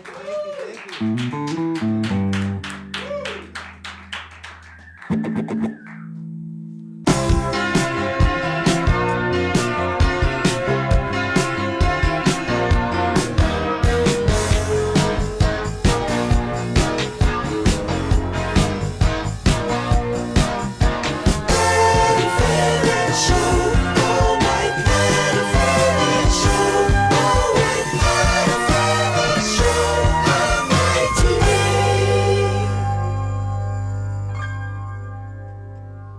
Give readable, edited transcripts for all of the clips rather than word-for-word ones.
Thank you.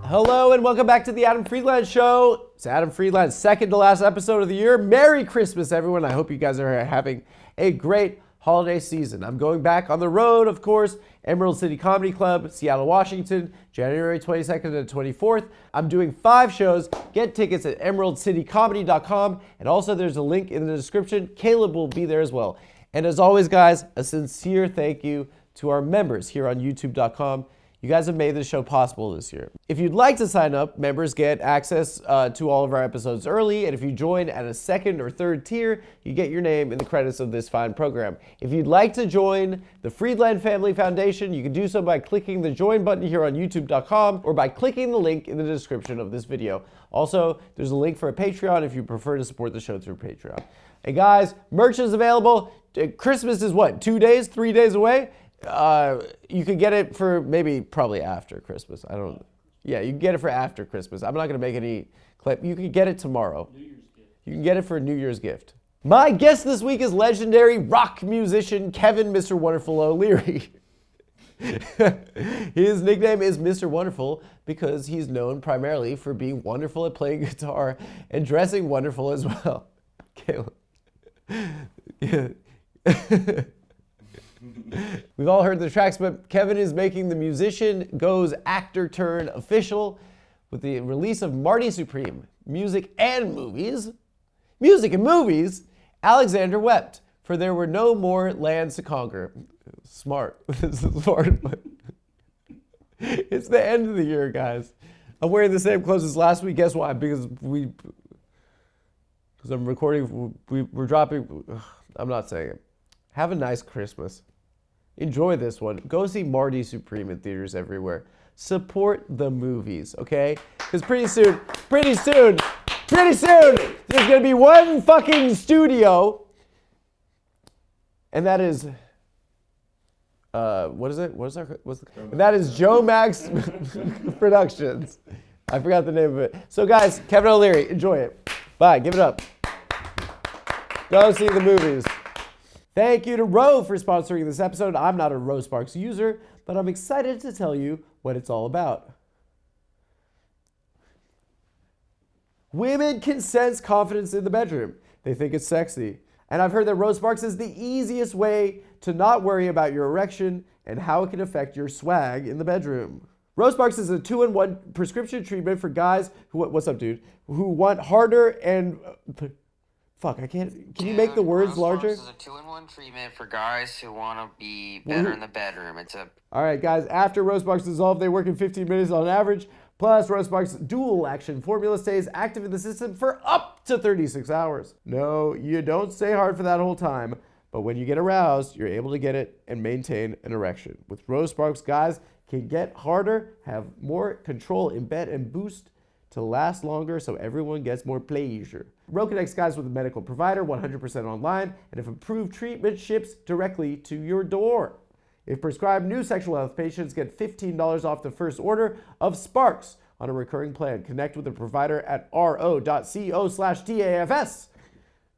Hello and welcome back to the Adam Friedland Show. It's Adam Friedland's second to last episode of the year. Merry Christmas, everyone. I hope you guys are having a great holiday season. I'm going back on the road, of course. Emerald City Comedy Club, Seattle, Washington, January 22nd and 24th. I'm doing 5 shows. Get tickets at emeraldcitycomedy.com. And also there's a link in the description. Caleb will be there as well. And as always, guys, a sincere thank you to our members here on youtube.com. You guys have made this show possible this year. If you'd like to sign up, members get access to all of our episodes early, and if you join at a second or third tier, you get your name in the credits of this fine program. If you'd like to join the Friedland Family Foundation, you can do so by clicking the join button here on youtube.com or by clicking the link in the description of this video. Also, there's a link for a Patreon if you prefer to support the show through Patreon. Hey guys, merch is available. Christmas is what, 2 days, 3 days away? You could get it for probably after Christmas. Yeah, you can get it for after Christmas. I'm not going to make any clip. You can get it tomorrow. New Year's gift. You can get it for a New Year's gift. My guest this week is legendary rock musician Kevin Mr. Wonderful O'Leary. His nickname is Mr. Wonderful because he's known primarily for being wonderful at playing guitar and dressing wonderful as well. Caleb. Yeah. We've all heard the tracks, but Kevin is making the musician goes actor turn official with the release of Marty Supreme, Music and Movies. Music and Movies, Alexander wept, for there were no more lands to conquer. Smart. This is smart. It's the end of the year, guys. I'm wearing the same clothes as last week. Guess why? Because I'm recording, we're dropping, I'm not saying it. Have a nice Christmas. Enjoy this one. Go see Marty Supreme in theaters everywhere. Support the movies, okay? Because pretty soon, there's gonna be one fucking studio, and that is, and that is Joe Max Productions. I forgot the name of it. So guys, Kevin O'Leary, enjoy it. Bye, give it up. Go see the movies. Thank you to Roe for sponsoring this episode. I'm not a RoSparks user, but I'm excited to tell you what it's all about. Women can sense confidence in the bedroom. They think it's sexy. And I've heard that RoSparks is the easiest way to not worry about your erection and how it can affect your swag in the bedroom. RoSparks is a 2-in-1 prescription treatment for guys who, what's up, dude? Who want harder and... Fuck, I can't. Can you make the words larger? This is a 2-in-1 treatment for guys who want to be better in the bedroom. All right, guys. After RoSparks dissolve, they work in 15 minutes on average. Plus, RoSparks dual action formula stays active in the system for up to 36 hours. No, you don't stay hard for that whole time. But when you get aroused, you're able to get it and maintain an erection. With RoSparks, guys can get harder, have more control in bed, and boost to last longer so everyone gets more pleasure. Ro connects guys with a medical provider 100% online, and if approved treatment ships directly to your door. If prescribed, new sexual health patients get $15 off the first order of Sparks on a recurring plan. Connect with a provider at ro.co/TAFS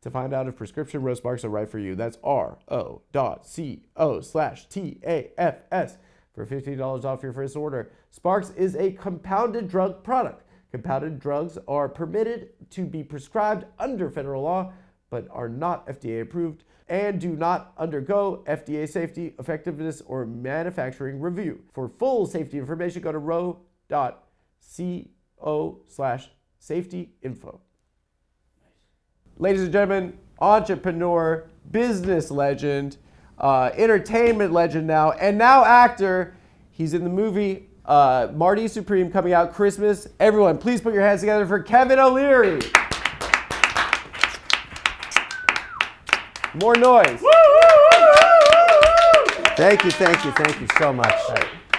to find out if prescription RoSparks are right for you. That's ro.co/TAFS for $15 off your first order. Sparks is a compounded drug product. Compounded drugs are permitted to be prescribed under federal law, but are not FDA approved and do not undergo FDA safety, effectiveness, or manufacturing review. For full safety information, go to ro.co/safety-info. Ladies and gentlemen, entrepreneur, business legend, entertainment legend now, and now actor. He's in the movie Marty Supreme coming out Christmas. Everyone, please put your hands together for Kevin O'Leary. More noise. Thank you so much.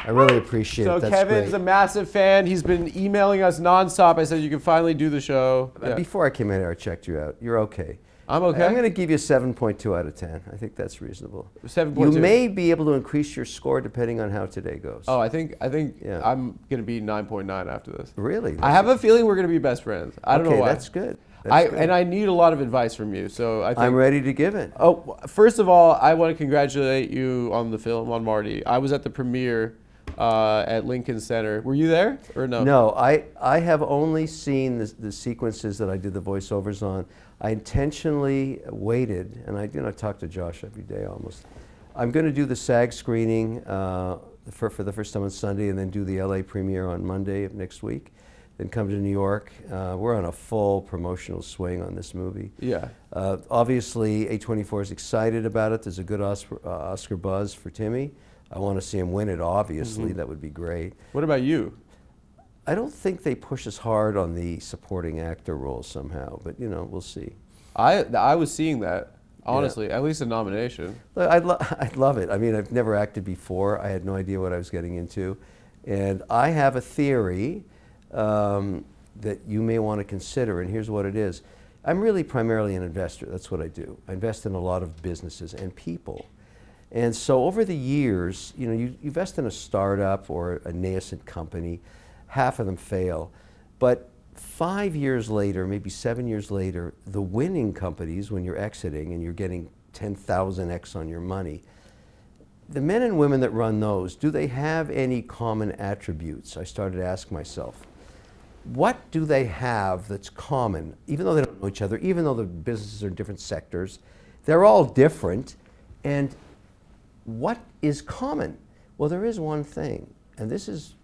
I really appreciate So it. That's Kevin's great. a massive fan. He's been emailing us nonstop. I said you can finally do the show. Yeah. Before I came in here, I checked you out. You're okay. I'm okay. I'm going to give you a 7.2 out of 10. I think that's reasonable. 7.2. You may be able to increase your score depending on how today goes. Oh, I think Yeah. I'm gonna be 9.9 after this. Really? I have a feeling we're gonna be best friends. I don't know why. That's good. That's good. And I need a lot of advice from you. So I think I'm ready to give it. Oh, first of all, I want to congratulate you on the film on Marty. I was at the premiere at Lincoln Center. Were you there or no? No, I have only seen the sequences that I did the voiceovers on. I intentionally waited, and I talk to Josh every day almost. I'm going to do the SAG screening for the first time on Sunday, and then do the LA premiere on Monday of next week. Then come to New York. We're on a full promotional swing on this movie. Yeah. Obviously, A24 is excited about it. There's a good Oscar buzz for Timmy. I want to see him win it, obviously. That would be great. What about you? I don't think they push as hard on the supporting actor role somehow, but we'll see. I was seeing that, honestly, at least a nomination. Look, I'd love it. I mean, I've never acted before. I had no idea what I was getting into. And I have a theory that you may want to consider, and here's what it is. I'm really primarily an investor. That's what I do. I invest in a lot of businesses and people. And so over the years, you invest in a startup or a nascent company, half of them fail. But 5 years later, maybe 7 years later, the winning companies, when you're exiting and you're getting 10,000x on your money, the men and women that run those, do they have any common attributes? I started to ask myself. What do they have that's common, even though they don't know each other, even though the businesses are in different sectors? They're all different. And what is common? Well, there is one thing, and this is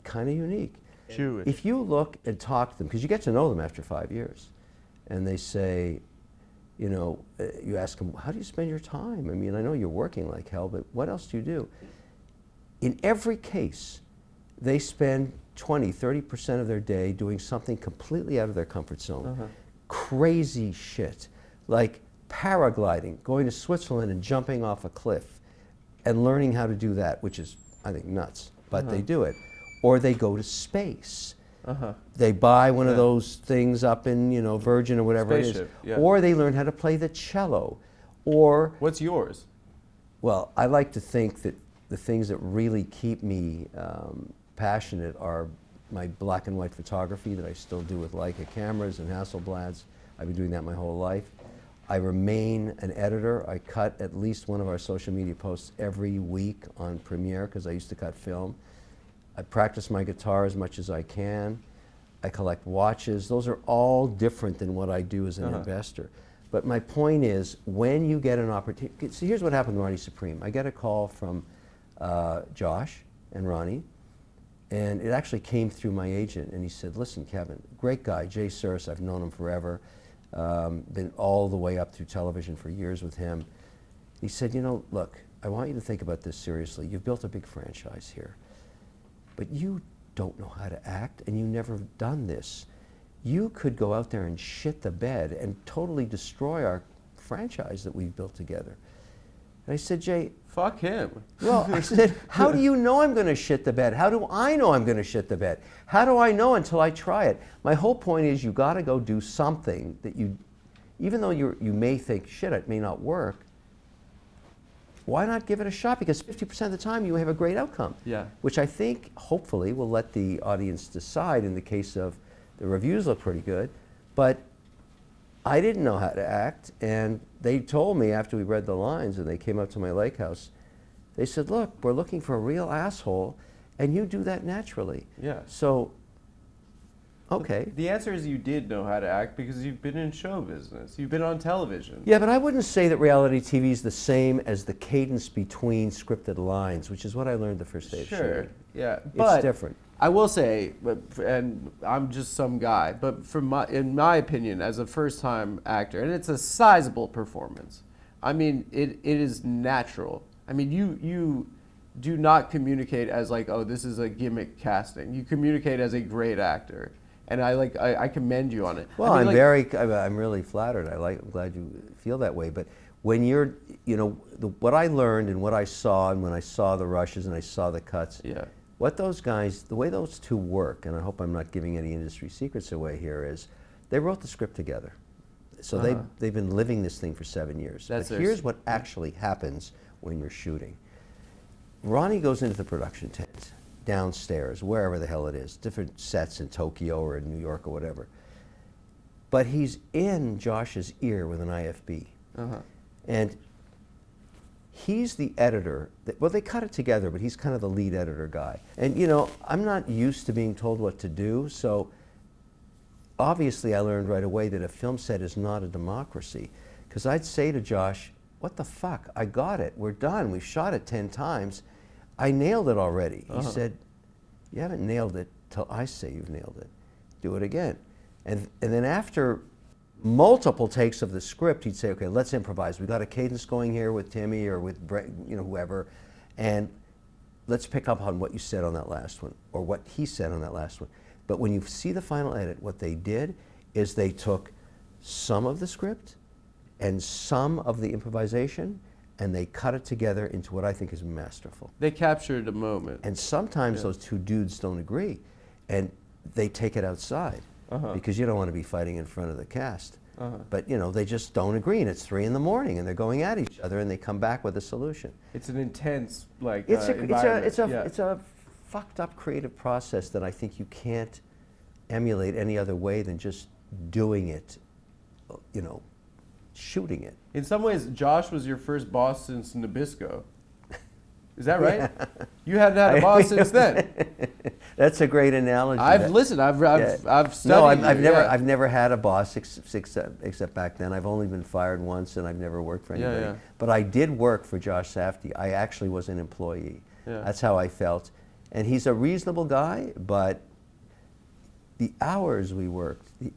kind of unique. Jewish. If you look and talk to them, because you get to know them after 5 years, and they say, you ask them, how do you spend your time? I mean, I know you're working like hell, but what else do you do? In every case, they spend 20, 30% of their day doing something completely out of their comfort zone. Crazy shit, like paragliding, going to Switzerland and jumping off a cliff and learning how to do that, which is, I think, nuts, but they do it. Or they go to space. They buy one of those things up in, Virgin or whatever Spaceship, it is. yeah. Or they learn how to play the cello. Or, What's yours? well, I like to think that the things that really keep me passionate are my black and white photography that I still do with Leica cameras and Hasselblads. I've been doing that my whole life. I remain an editor. I cut at least one of our social media posts every week on Premiere because I used to cut film. I practice my guitar as much as I can. I collect watches. Those are all different than what I do as an investor. But my point is, when you get an opportunity, see, here's what happened to Marty Supreme. I get a call from Josh and Ronnie, and it actually came through my agent, and he said, listen, Kevin, great guy, Jay Suris, I've known him forever, been all the way up through television for years with him. He said, look, I want you to think about this seriously. You've built a big franchise here, but you don't know how to act, and you never done this. You could go out there and shit the bed and totally destroy our franchise that we've built together. And I said, Jay, Fuck him. well, I said, how do you know I'm going to shit the bed? How do I know I'm going to shit the bed? How do I know until I try it? My whole point is you got to go do something that even though you may think, shit, it may not work, why not give it a shot? Because 50% of the time you have a great outcome. Yeah. Which I think, hopefully, will let the audience decide in the case of the reviews look pretty good. But I didn't know how to act, and they told me after we read the lines and they came up to my lake house, they said, look, we're looking for a real asshole, and you do that naturally. Yeah. So, okay. The answer is you did know how to act because you've been in show business. You've been on television. Yeah, but I wouldn't say that reality TV is the same as the cadence between scripted lines, which is what I learned the first day of Sure. shooting. Yeah. But It's different. I will say, and I'm just some guy, but in my opinion, as a first-time actor, and it's a sizable performance. I mean, it is natural. I mean, you do not communicate as like, oh, this is a gimmick casting. You communicate as a great actor. and I commend you on it. Well, I mean, I'm really flattered. I'm glad you feel that way. But when you're, what I learned and what I saw, and when I saw the rushes and I saw the cuts, what those guys, the way those two work, and I hope I'm not giving any industry secrets away here, is they wrote the script together. So they've been living this thing for 7 years. But here's what actually happens when you're shooting. Ronnie goes into the production tent, downstairs, wherever the hell it is, different sets in Tokyo or in New York or whatever. But he's in Josh's ear with an IFB. And he's the editor. Well, they cut it together, but he's kind of the lead editor guy. And I'm not used to being told what to do, so obviously I learned right away that a film set is not a democracy. Because I'd say to Josh, what the fuck, I got it, we're done, we've shot it 10 times. I nailed it already. He said, you haven't nailed it till I say you've nailed it. Do it again. And then after multiple takes of the script, he'd say, okay, let's improvise. We got a cadence going here with Timmy or with whoever, and let's pick up on what you said on that last one, or what he said on that last one. But when you see the final edit, what they did is they took some of the script and some of the improvisation, and they cut it together into what I think is masterful. They captured a moment. And sometimes those two dudes don't agree, and they take it outside, because you don't want to be fighting in front of the cast. But they just don't agree, and it's 3 in the morning, and they're going at each other, and they come back with a solution. It's an intense environment. It's environment. a fucked up creative process that I think you can't emulate any other way than just doing it, shooting it. In some ways, Josh was your first boss since Nabisco. Is that right? Yeah. You hadn't had a boss since then. That's a great analogy. I've studied. No, I've never had a boss except back then. I've only been fired once, and I've never worked for anybody. But I did work for Josh Safdie. I actually was an employee. That's how I felt. And he's a reasonable guy, but the hours we worked, the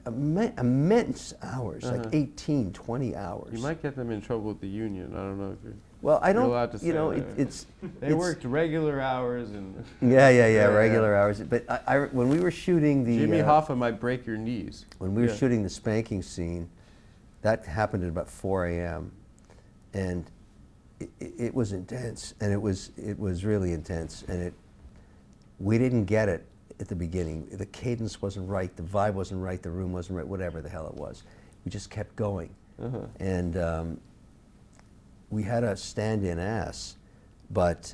immense hours, like 18, 20 hours. You might get them in trouble with the union. I don't know if you're. Well, I don't. Allowed to say they worked regular hours and. Regular hours. But when we were shooting the. Jimmy Hoffa might break your knees. When we were shooting the spanking scene, that happened at about 4 a.m. and it was intense, and it was really intense, and we didn't get it at the beginning. The cadence wasn't right, the vibe wasn't right, the room wasn't right, whatever the hell it was. We just kept going. And we had a stand-in ass, but...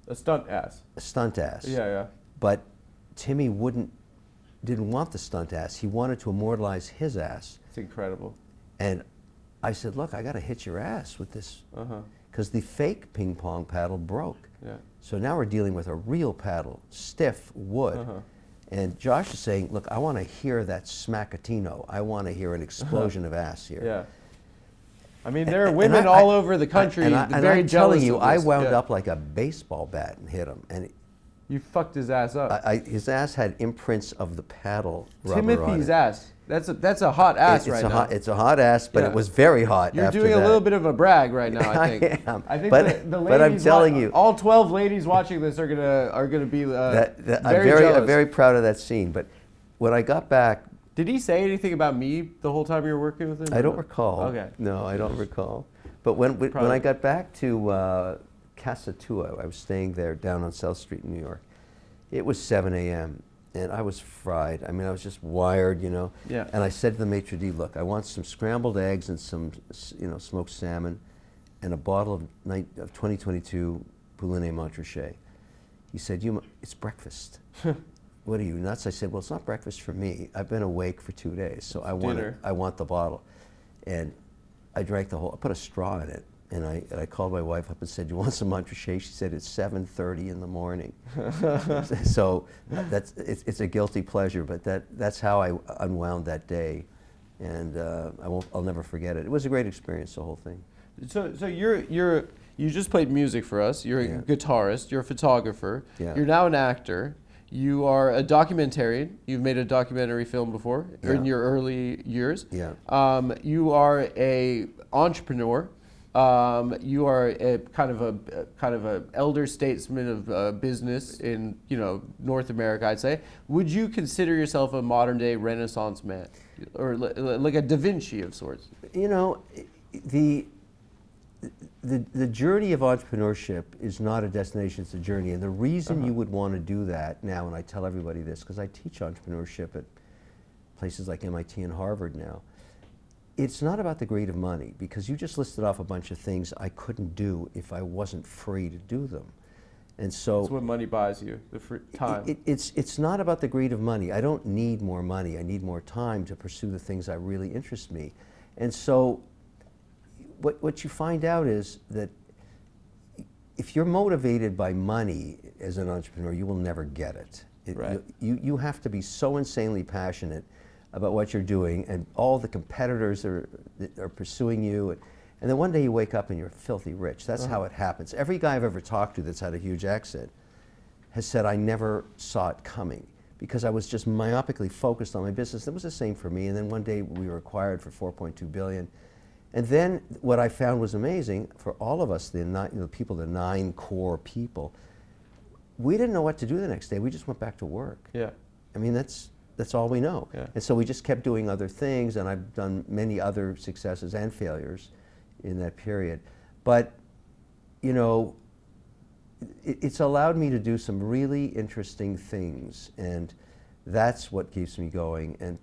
A stunt ass. A stunt ass. Yeah. But Timmy didn't want the stunt ass. He wanted to immortalize his ass. It's incredible. And I said, look, I got to hit your ass with this. Because the fake ping pong paddle broke. So now we're dealing with a real paddle, stiff wood. And Josh is saying, look, I want to hear that smackatino. I want to hear an explosion of ass here. I mean, there are women all over the country very jealous of this. I'm telling you, I wound up like a baseball bat and hit him. And you fucked his ass up. His ass had imprints of the paddle rubber Timothy's ass. That's a hot ass now. It's a hot ass, but it was very hot. You're doing a little bit of a brag right now, I think. I am. I think the ladies, but I'm telling you, all 12 ladies watching this are gonna be I'm very proud of that scene. But when I got back, did he say anything about me the whole time you were working with him? I don't recall. Okay. No, I don't recall. But when I got back to Casa Tua, I was staying there down on South Street in New York. It was 7 a.m. and I was fried. I mean, I was just wired, And I said to the maitre d', look, I want some scrambled eggs and some, smoked salmon, and a bottle of 2022 Poulet Montrachet. He said, it's breakfast. What are you, nuts? I said, well, it's not breakfast for me. I've been awake for 2 days, so I want the bottle. And I drank I put a straw in it, and I called my wife up and said, you want some Montrachet? She said, it's 7:30 in the morning. So it's a guilty pleasure, but that's how I unwound that day, and I'll never forget it. It was a great experience, the whole thing. So you just played music for us. You're a guitarist. You're a photographer. You're now an actor. You are a documentarian. You've made a documentary film before in your early years. You are a entrepreneur. You are a kind of a elder statesman of business in North America, I'd say. Would you consider yourself a modern day Renaissance man, or like a Da Vinci of sorts? The journey of entrepreneurship is not a destination, it's a journey. And the reason you would want to do that now, and I tell everybody this, because I teach entrepreneurship at places like MIT and Harvard now, it's not about the greed of money, because you just listed off a bunch of things I couldn't do if I wasn't free to do them. And so that's what money buys you, the free time. It's not about the greed of money. I don't need more money. I need more time to pursue the things that really interest me. And so what you find out is that if you're motivated by money as an entrepreneur, you will never get it. Right. You have to be so insanely passionate about what you're doing, and all the competitors that are pursuing you, and then one day you wake up and you're filthy rich. That's how it happens. Every guy I've ever talked to that's had a huge exit has said, I never saw it coming, because I was just myopically focused on my business. It was the same for me, and then one day we were acquired for $4.2 billion. And then what I found was amazing for all of us, the 9 core people, we didn't know what to do the next day. We just went back to work. Yeah. I mean, that's all we know. Yeah. And so we just kept doing other things, and I've done many other successes and failures in that period. But, it's allowed me to do some really interesting things, and that's what keeps me going, and,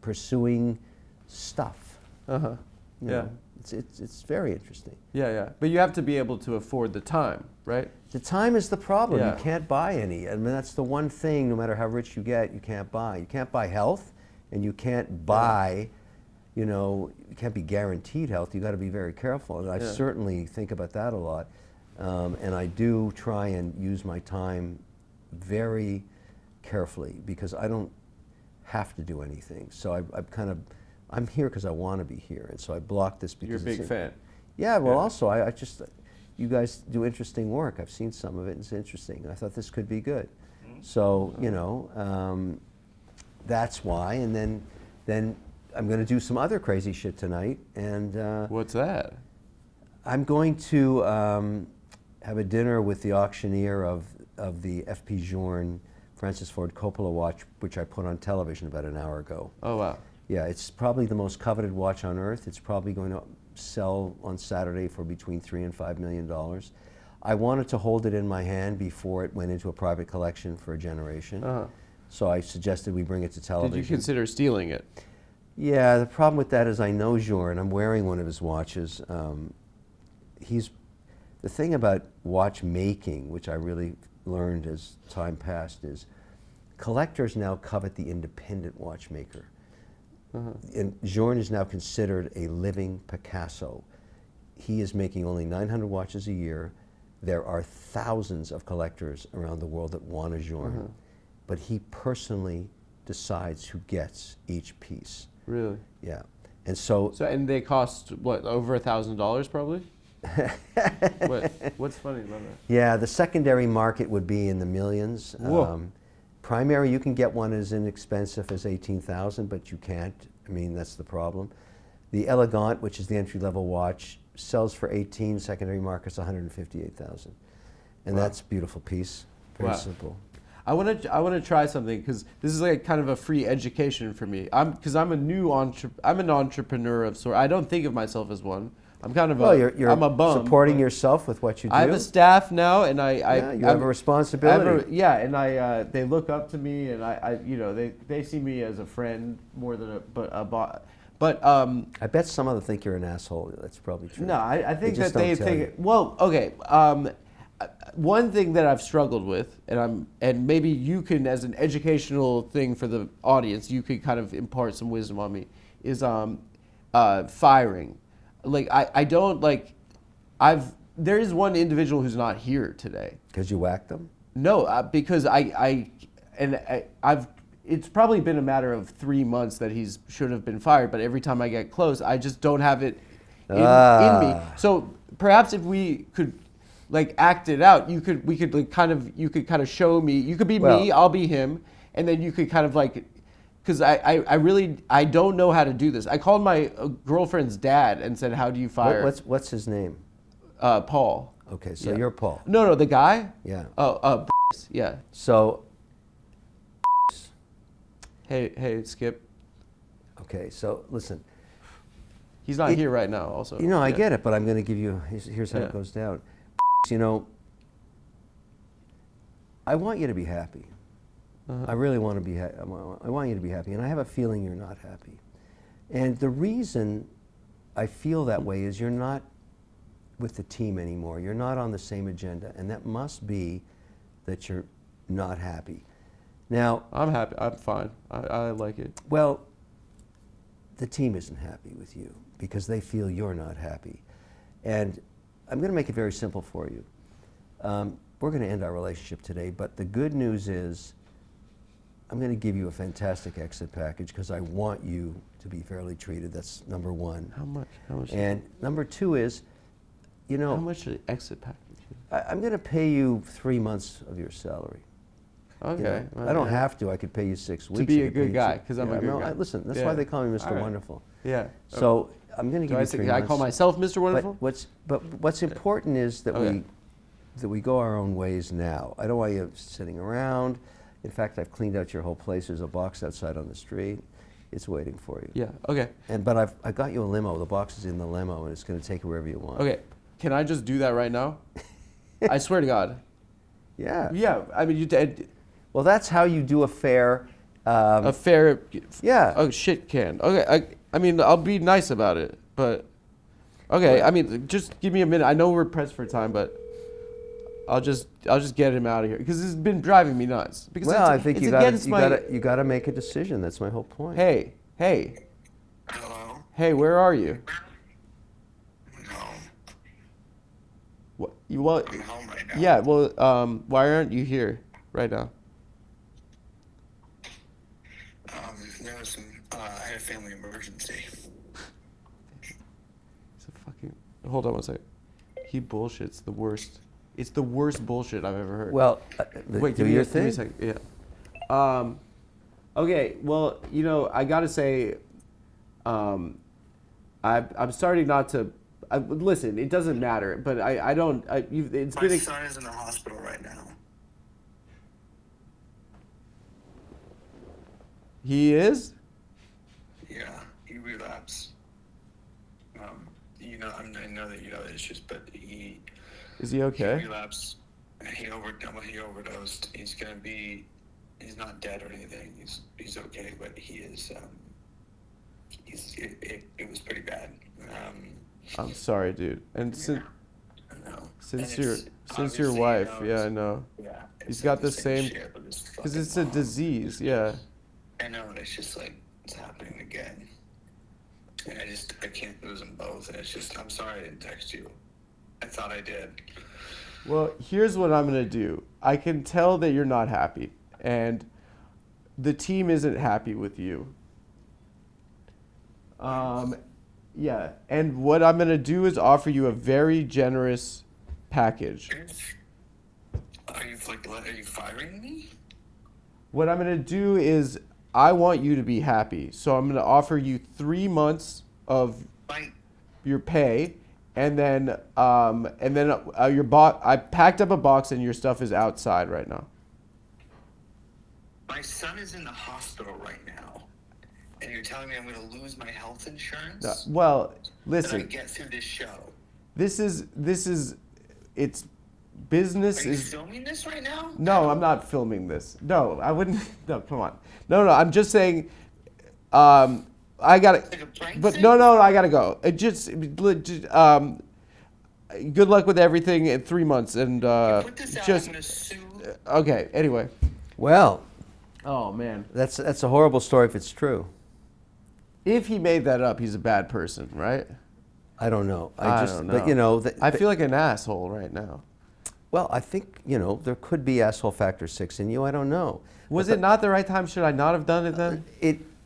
pursuing stuff. Uh-huh. Yeah. It's very interesting. Yeah. But you have to be able to afford the time, right? The time is the problem. Yeah. You can't buy any. I mean, that's the one thing, no matter how rich you get, you can't buy. You can't buy health, and you can't buy, you can't be guaranteed health. You got to be very careful. And I certainly think about that a lot. And I do try and use my time very carefully, because I don't have to do anything. So I'm here because I want to be here, and so I block this because you're a big fan. Yeah, well, also I just, you guys do interesting work. I've seen some of it, and it's interesting. I thought this could be good. So, that's why. And then I'm going to do some other crazy shit tonight. And what's that? I'm going to have a dinner with the auctioneer of the F.P. Journe Francis Ford Coppola watch, which I put on television about an hour ago. Oh, wow. Yeah, it's probably the most coveted watch on earth. It's probably going to sell on Saturday for between $3 and $5 million. I wanted to hold it in my hand before it went into a private collection for a generation. So I suggested we bring it to television. Did you consider stealing it? Yeah, the problem with that is I know Journe. I'm wearing one of his watches. The thing about watchmaking, which I really learned as time passed, is collectors now covet the independent watchmaker. And Journe is now considered a living Picasso. He is making only 900 watches a year. There are thousands of collectors around the world that want a Journe, but he personally decides who gets each piece. Really? Yeah. And and they cost what, over $1,000 probably? What's funny about that? Yeah, the secondary market would be in the millions. Primary, you can get one as inexpensive as $18,000, but you can't. I mean, that's the problem. The Elegant, which is the entry-level watch, sells for $18,000. Secondary market's $158,000, and that's a beautiful piece. Very simple. I want to try something, because this is like kind of a free education for me. I'm an entrepreneur of sorts. I don't think of myself as one. I'm kind of I'm a bum. Supporting yourself with what you do. I have a staff now, and you have a responsibility. They look up to me, and they see me as a friend more than a boss. But I bet some of them think you're an asshole. That's probably true. No, I think that they think. Well, okay. One thing that I've struggled with, and maybe you can, as an educational thing for the audience, you could kind of impart some wisdom on me, is firing. Like I don't like. There is one individual who's not here today. Because you whacked them? No, because it's probably been a matter of 3 months that he should have been fired. But every time I get close, I just don't have it in me. So perhaps if we could, like, act it out, you could kind of show me. You could be me, I'll be him, and then you could kind of like. because I really I don't know how to do this. I called my girlfriend's dad and said, "How do you fire?" What's his name? Paul. Okay, so Yeah. you're Paul. No, the guy. Yeah. Oh, yeah. So, Hey, Skip. okay, so listen. He's not here right now. Also, You know, I Yeah. get it, but I'm going to give you. Here's how Yeah. it goes down. You know, I want you to be happy. I really want to be. I want you to be happy, and I have a feeling you're not happy. And the reason I feel that way is you're not with the team anymore. You're not on the same agenda, and that must be that you're not happy. Now, I'm happy. I'm fine. I like it. well, the team isn't happy with you because they feel you're not happy. And I'm going to make it very simple for you. We're going to end our relationship today, but the good news is I'm going to give you a fantastic exit package because I want you to be fairly treated. That's number one. How much? And number two is, you know, How much the exit package? I'm going to pay you 3 months of your salary. Okay. You know, well, I don't yeah. have to. I could pay you 6 weeks. be I a could pay good you guy, six- 'cause I'm a good guy. Listen, that's Yeah. why they call me Mr. All right. Wonderful. Yeah. So I'm going to Do give I you say, 3 can I months. call myself Mr. Wonderful? But what's important is that Okay. we go our own ways now. I don't want you sitting around. In fact, I've cleaned out your whole place. There's a box outside on the street. It's waiting for you. Yeah. Okay. But I got you a limo. The box is in the limo, and it's going to take you wherever you want. Okay. Can I just do that right now? I swear to God. Yeah. Yeah. I mean, you did Well, that's how you do a fair. a fair. Yeah. Oh shit, can. Okay. I mean, I'll be nice about it, but. Okay. I mean, just give me a minute. I know we're pressed for time, but. I'll just get him out of here because this has been driving me nuts. Because Well, I think it's you against my. got to make a decision. That's my whole point. Hey, Hello? where are you? No. What you want? I'm home right now. Yeah. Well, why aren't you here right now? There was some, I had a family emergency. It's a fucking. Hold on one second. He bullshits the worst. It's the worst bullshit I've ever heard. Well, Wait, do give me your a thing. second. Yeah. Okay. Well, you know, I gotta say, I'm starting not to. Listen, it doesn't matter, but I don't. It's My been. son is in the hospital right now. He is. Yeah, he relapsed. You know, I know that you know the issues, but he Is he okay? He relapsed. He overdosed. He's not dead or anything. He's okay, but he is. It was pretty bad. I'm sorry, dude. And I know. since And your it's since your obviously, wife, you know, yeah, I it's- know. Yeah. He's it's got like the same- shit with his Because fucking it's a mom. disease, yeah. I know, and it's just like it's happening again. And I can't lose them both. And it's just, I'm sorry I didn't text you. I thought I did. Well, here's what I'm gonna do. I can tell that you're not happy, and the team isn't happy with you. Yeah, and what I'm gonna do is offer you a very generous package. Are you firing me? What I'm gonna do is I want you to be happy, so I'm gonna offer you 3 months of My your pay, and then your I packed up a box and your stuff is outside right now. my son is in the hospital right now, and you're telling me I'm going to lose my health insurance? Well, That I listen, get through this show. this is it's business Are you is. filming this right now? No, I'm not filming this. No, I wouldn't. No, come on. No, I'm just saying. I gotta. Like a prank But thing? no, I gotta go. Good luck with everything in 3 months, and Put this out. just I'm going to sue. okay. Anyway. Well, Oh man. that's a horrible story if it's true. If he made that up, he's a bad person, right? I don't know. I don't know. But you know, I feel like an asshole right now. well, I think there could be asshole factor 6 in you. I don't know. Was it not the right time? Should I not have done it then?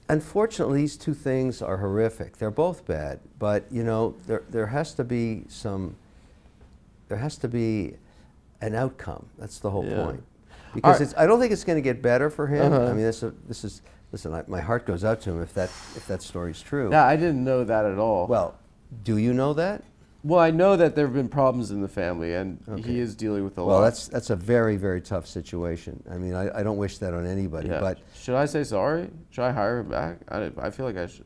Unfortunately, these two things are horrific. They're both bad, but there has to be an outcome. That's the whole Yeah. point. Because All right. I don't think it's going to get better for him. Uh-huh. I mean, this is listen, my heart goes out to him if that story's true. Yeah, I didn't know that at all. Well, do you know that? Well, I know that there have been problems in the family, and he is dealing with a lot. Well, that's a very, very tough situation. I mean, I don't wish that on anybody. Yeah. But should I say sorry? Should I hire him back? I feel like I should.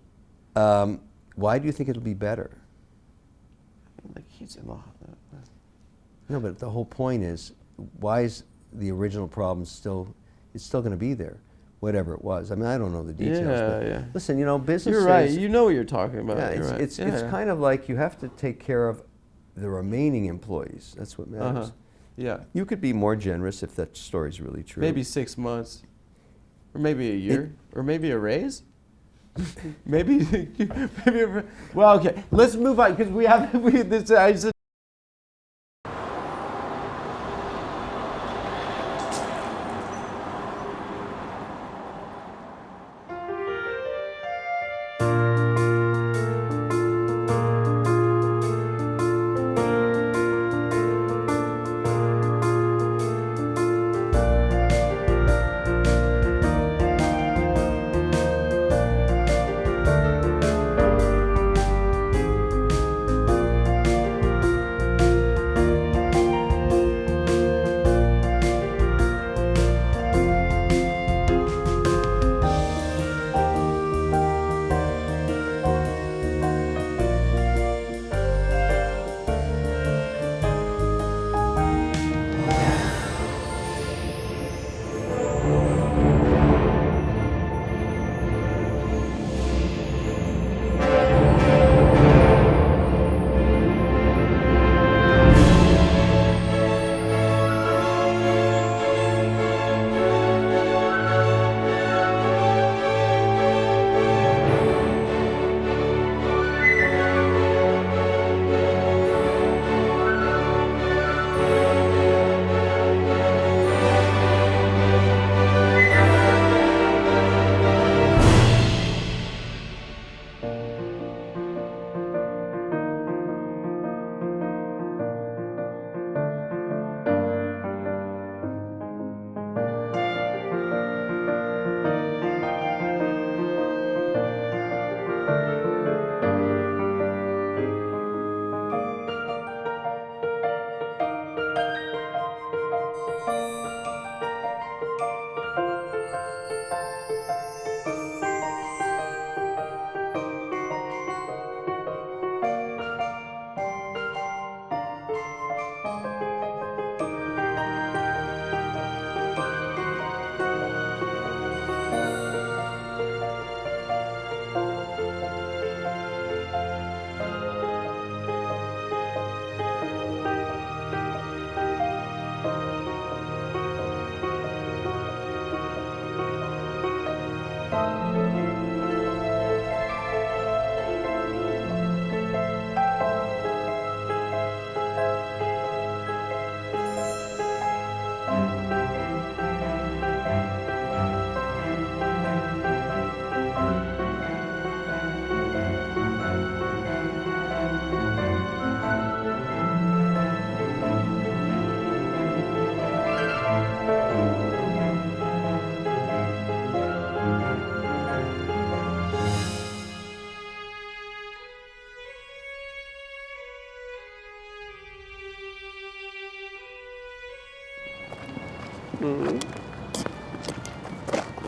why do you think it'll be better? Like he's in law. No, but the whole point is, why is the original problem still? It's still going to be there, whatever it was. I mean, I don't know the details. Yeah. Listen, business. You're right. You know what you're talking about. Yeah, You're right. it's kind of like you have to take care of the remaining employees. That's what matters. Yeah. You could be more generous if that story's really true. Maybe 6 months, or maybe a year, or maybe a raise. maybe. Well, okay. Let's move on because we have this. I said.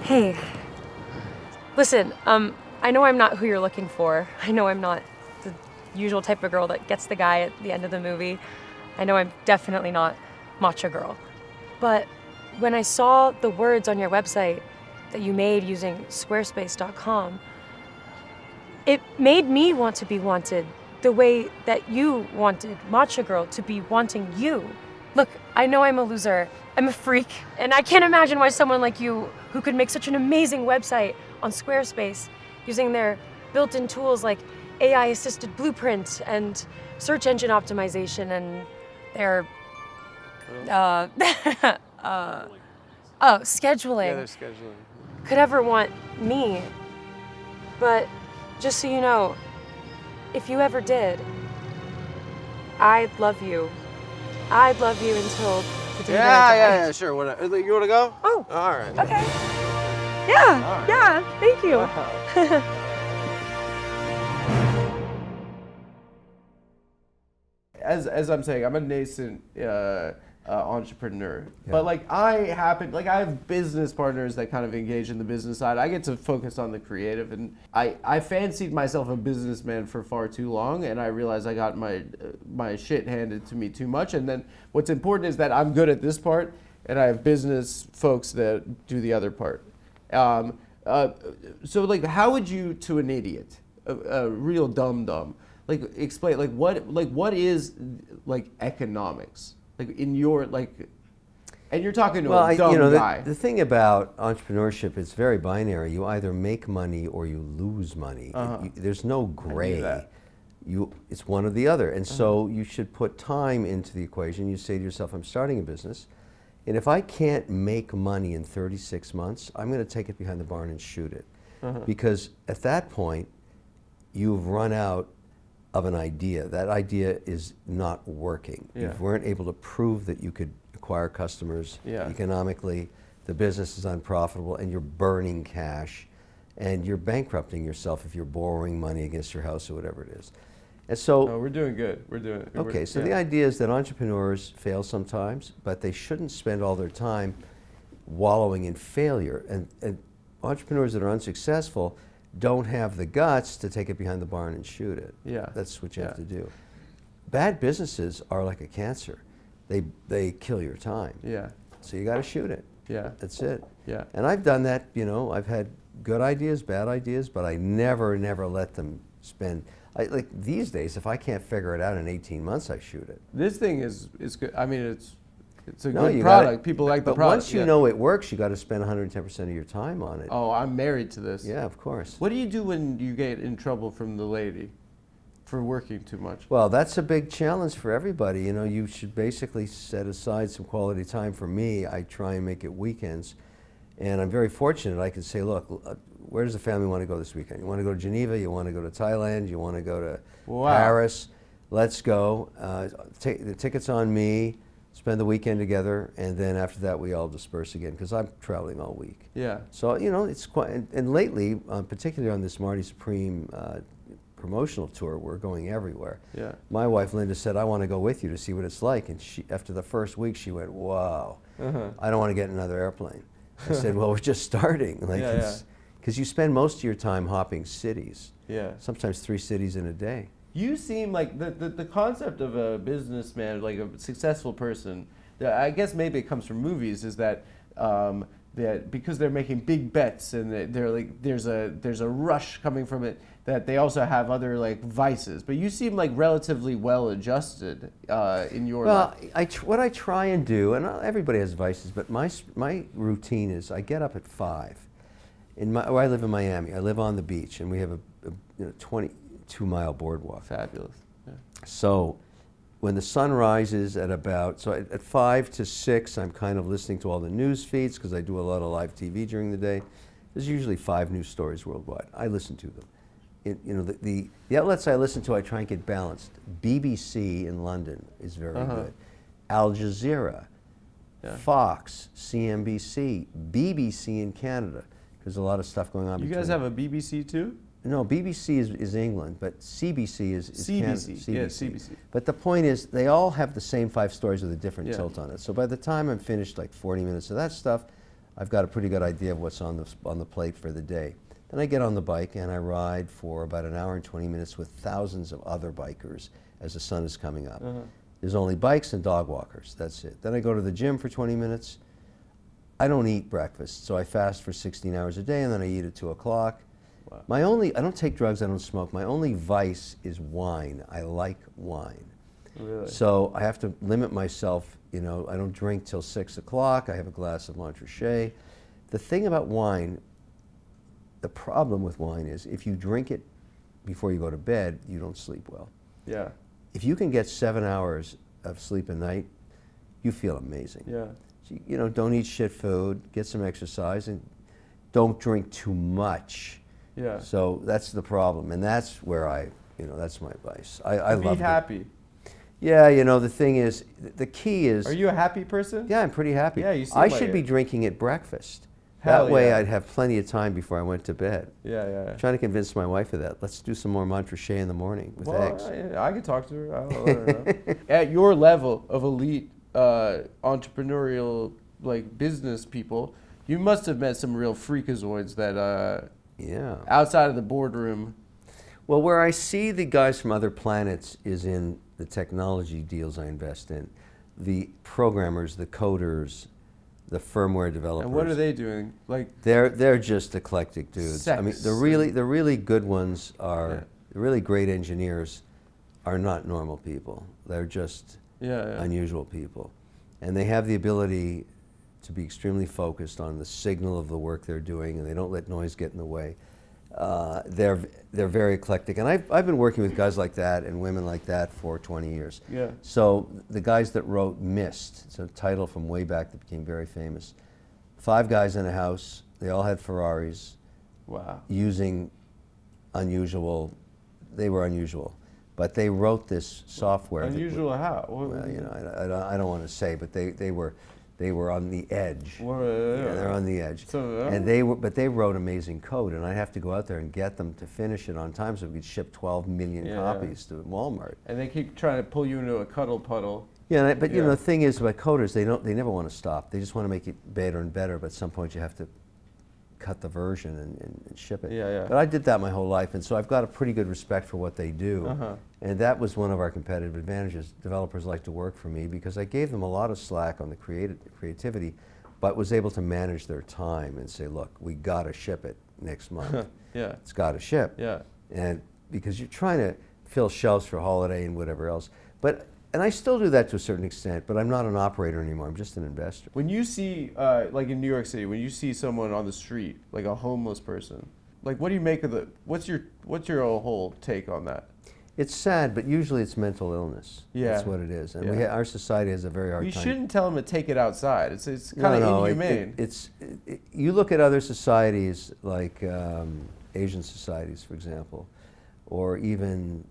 Hey, listen, I know I'm not who you're looking for. I know I'm not the usual type of girl that gets the guy at the end of the movie. I know I'm definitely not matcha girl. But when I saw the words on your website that you made using squarespace.com, it made me want to be wanted the way that you wanted matcha girl to be wanting you. Look, I know I'm a loser. I'm a freak, and I can't imagine why someone like you, who could make such an amazing website on Squarespace using their built-in tools like AI-assisted blueprint and search engine optimization and their scheduling. Yeah, they're scheduling. Could ever want me. But just so you know, if you ever did, I'd love you. I'd love you until the day that I die. Yeah, sure. You want to go? Oh, all right. okay. Yeah, yeah, thank you. As I'm saying, I'm a nascent entrepreneur, but like I have business partners that kind of engage in the business side. I get to focus on the creative, and I fancied myself a businessman for far too long, and I realized I got my shit handed to me too much. And then what's important is that I'm good at this part, and I have business folks that do the other part. So like, how would you, to an idiot, a real dum-dum, like explain what is like economics, like in your and you're talking to a dumb guy. The thing about entrepreneurship, it's very binary. You either make money or you lose money. There's no gray. It's one or the other. And so you should put time into the equation. You say to yourself, I'm starting a business, and if I can't make money in 36 months, I'm going to take it behind the barn and shoot it. Because at that point, you've run out of an idea. That idea is not working. You weren't able to prove that you could acquire customers economically. The business is unprofitable, and you're burning cash, and you're bankrupting yourself if you're borrowing money against your house or whatever it is. And so we're doing good. We're doing it. Okay, so the idea is that entrepreneurs fail sometimes, but they shouldn't spend all their time wallowing in failure. And entrepreneurs that are unsuccessful don't have the guts to take it behind the barn and shoot it. That's what you have to do. Bad businesses are like a cancer. They kill your time. So you got to shoot it. That's it. And I've done that, I've had good ideas, bad ideas, but I never let them spend. Like these days, if I can't figure it out in 18 months, I shoot it. This thing is good. I mean, it's a good product. People like the but product. Once you know it works, you got to spend 110% of your time on it. Oh, I'm married to this. Yeah, of course. What do you do when you get in trouble from the lady for working too much? Well, that's a big challenge for everybody. You should basically set aside some quality time. For me, I try and make it weekends. And I'm very fortunate. I can say, look, where does the family want to go this weekend? You want to go to Geneva? You want to go to Thailand? You want to go to Paris? Let's go. The ticket's on me. Spend the weekend together, and then after that we all disperse again, because I'm traveling all week. So it's quite. And lately, particularly on this Marty Supreme promotional tour, we're going everywhere. My wife Linda said, "I want to go with you to see what it's like." And after the first week, she went, "Wow, I don't want to get in another airplane." I said, "Well, we're just starting." Because you spend most of your time hopping cities. Sometimes 3 cities in a day. You seem like the concept of a businessman, like a successful person, I guess maybe it comes from movies, is that that because they're making big bets and they're like there's a rush coming from it, that they also have other like vices. But you seem like relatively well adjusted in your life. What I try and do, and everybody has vices, but my routine is I get up at 5. I live in Miami. I live on the beach, and we have a 22-mile boardwalk. Fabulous. So when the sun rises at 5 to 6, I'm kind of listening to all the news feeds, because I do a lot of live TV during the day. There's usually 5 news stories worldwide. I listen to them. The outlets I listen to, I try and get balanced. BBC in London is very good. Al Jazeera, Fox, CNBC, BBC in Canada. There's a lot of stuff going on. You guys have a BBC too? No, BBC is England, but CBC is CBC. Canada. Yeah, CBC. But the point is, they all have the same 5 stories with a different tilt on it. So by the time I'm finished, like 40 minutes of that stuff, I've got a pretty good idea of what's on the plate for the day. Then I get on the bike and I ride for about an hour and 20 minutes with thousands of other bikers as the sun is coming up. There's only bikes and dog walkers. That's it. Then I go to the gym for 20 minutes. I don't eat breakfast, so I fast for 16 hours a day, and then I eat at 2 o'clock. Wow. I don't take drugs, I don't smoke. My only vice is wine. I like wine. Really? So I have to limit myself, I don't drink till 6 o'clock. I have a glass of Montrachet. The thing about wine, the problem with wine is if you drink it before you go to bed, you don't sleep well. If you can get 7 hours of sleep a night, you feel amazing. So, don't eat shit food, get some exercise, and don't drink too much. So that's the problem, and that's where that's my vice. I love Be happy. Yeah, the thing is, the key is... Are you a happy person? Yeah, I'm pretty happy. Yeah, you seem I like should it. be drinking at breakfast. Hell That way yeah. I'd have plenty of time before I went to bed. Yeah. I'm trying to convince my wife of that. Let's do some more montrachet in the morning with Well, eggs. I could talk to her. I'll let her know. At your level of elite entrepreneurial business people, you must have met some real freakazoids that Yeah. outside of the boardroom. Well, where I see the guys from other planets is in the technology deals I invest in. The programmers, the coders, the firmware developers. And what are they doing? They're just eclectic dudes. I mean, Sex the really good ones are the really great engineers are not normal people. They're just unusual people, and they have the ability to be extremely focused on the signal of the work they're doing, and they don't let noise get in the way. They're very eclectic, and I've been working with guys like that and women like that for 20 years. Yeah. So the guys that wrote Mist, it's a title from way back that became very famous. 5 guys in a house, they all had Ferraris. Wow. Using they were unusual, but they wrote this software. Unusual how? Well, you know, I don't want to say, but they were on the edge. Yeah, They're on the edge. So, and they wrote amazing code, and I have to go out there and get them to finish it on time so we could ship 12 million copies to Walmart. And they keep trying to pull you into a cuddle puddle. Yeah, but you know, the thing is about coders, they never want to stop. They just want to make it better and better, but at some point you have to cut the version and ship it. Yeah. But I did that my whole life, and so I've got a pretty good respect for what they do. And that was one of our competitive advantages. Developers like to work for me because I gave them a lot of slack on the creativity, but was able to manage their time and say, look, we got to ship it next month. Yeah. It's got to ship. Yeah. And because you're trying to fill shelves for holiday and whatever else. And I still do that to a certain extent, but I'm not an operator anymore. I'm just an investor. When you see, like in New York City, when you see someone on the street, like a homeless person, like what do you make of what's your whole take on that? It's sad, but usually it's mental illness. Yeah. That's what it is. And our society has a very hard You time. shouldn't tell them to take it outside. It's kind of inhumane. You look at other societies like Asian societies, for example, or even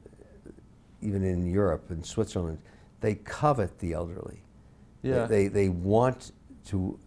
in Europe and Switzerland, they covet the elderly. Yeah. They want to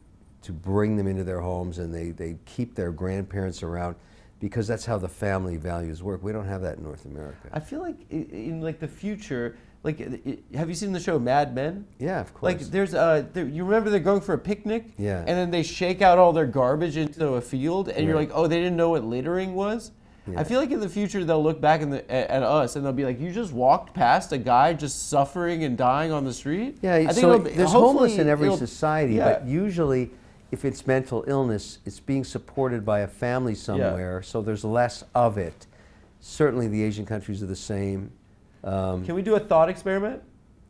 bring them into their homes, and they keep their grandparents around because that's how the family values work. We don't have that in North America. I feel like in the future, have you seen the show Mad Men? Yeah, of course. Like there's you remember they're going for a picnic? Yeah. And then they shake out all their garbage into a field, and you're Right. like, oh, they didn't know what littering was? Yeah. I feel like in the future they'll look back at us and they'll be like, you just walked past a guy just suffering and dying on the street? Yeah, I think so it'll be- there's hopefully homeless in every it'll- society, yeah. but usually if it's mental illness, it's being supported by a family somewhere, so there's less of it. Certainly the Asian countries are the same. Can we do a thought experiment?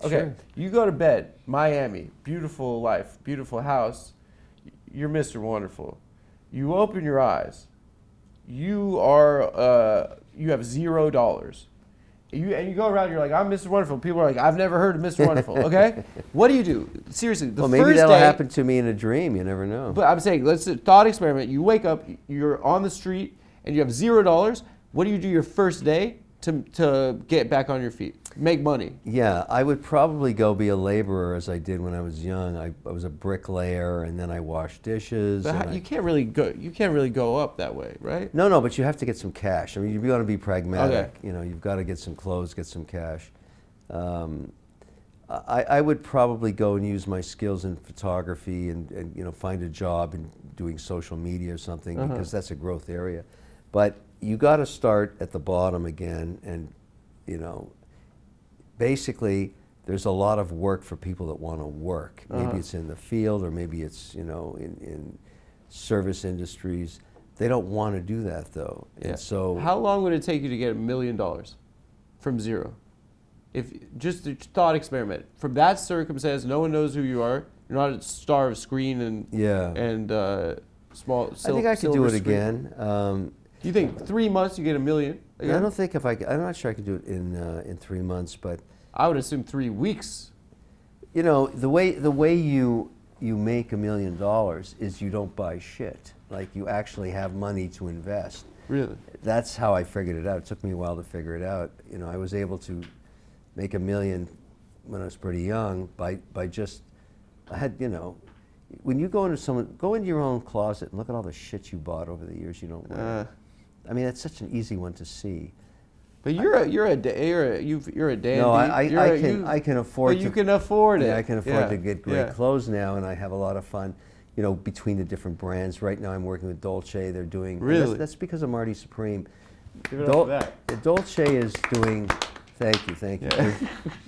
Okay, Sure. you go to bed, Miami, beautiful life, beautiful house. You're Mr. Wonderful. You open your eyes. You have $0. You go around. You're like, I'm Mr. Wonderful. People are like, I've never heard of Mr. Wonderful. Okay, what do you do? Seriously, the Well, maybe first that'll day. happen to me in a dream. You never know. But I'm saying, let's do a thought experiment. You wake up, you're on the street, and you have $0. What do you do your first day to get back on your feet, make money? Yeah, I would probably go be a laborer as I did when I was young. I was a bricklayer, and then I washed dishes. But you can't really go up that way, right? No, but you have to get some cash. I mean, you've got to be pragmatic. Okay. You know, you've got to get some clothes, get some cash. I would probably go and use my skills in photography and you know, find a job in doing social media or something because that's a growth area. But you got to start at the bottom again, and you know, basically there's a lot of work for people that want to work. Maybe it's in the field, or maybe it's, you know, in service industries. They don't want to do that though. Yeah. And so how long would it take you to get $1 million from zero? If just a thought experiment, from that circumstance, no one knows who you are. You're not a star of screen and small. I think I could do it again. Do you think 3 months you get $1 million? Again? I don't think I'm not sure I could do it in 3 months, but I would assume 3 weeks. you know, the way you make $1 million is you don't buy shit. Like, you actually have money to invest. Really? That's how I figured it out. It took me a while to figure it out. You know, I was able to make $1 million when I was pretty young by just, I had, you know, when you go into your own closet and look at all the shit you bought over the years you don't wear. I mean, it's such an easy one to see. But you're a dandy. No, I can afford. But you can afford it. Yeah, I can afford to get great clothes now, and I have a lot of fun. You know, between the different brands. Right now, I'm working with Dolce. They're doing. Really? That's because of Marty Supreme. Give it up for that. Dolce is doing. Thank you. Yeah.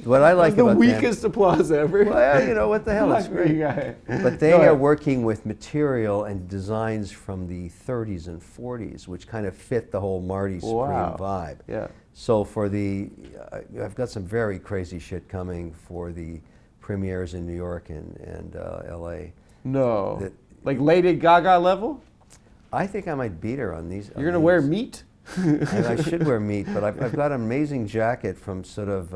What I like That's about the weakest applause ever. Well, you know what the hell? It's great. Guy. But they are working with material and designs from the 30s and 40s, which kind of fit the whole Marty Supreme vibe. Yeah. So for I've got some very crazy shit coming for the premieres in New York and L.A. No. Like Lady Gaga level? I think I might beat her on these. You're going to wear meat? I should wear meat, but I've got an amazing jacket from sort of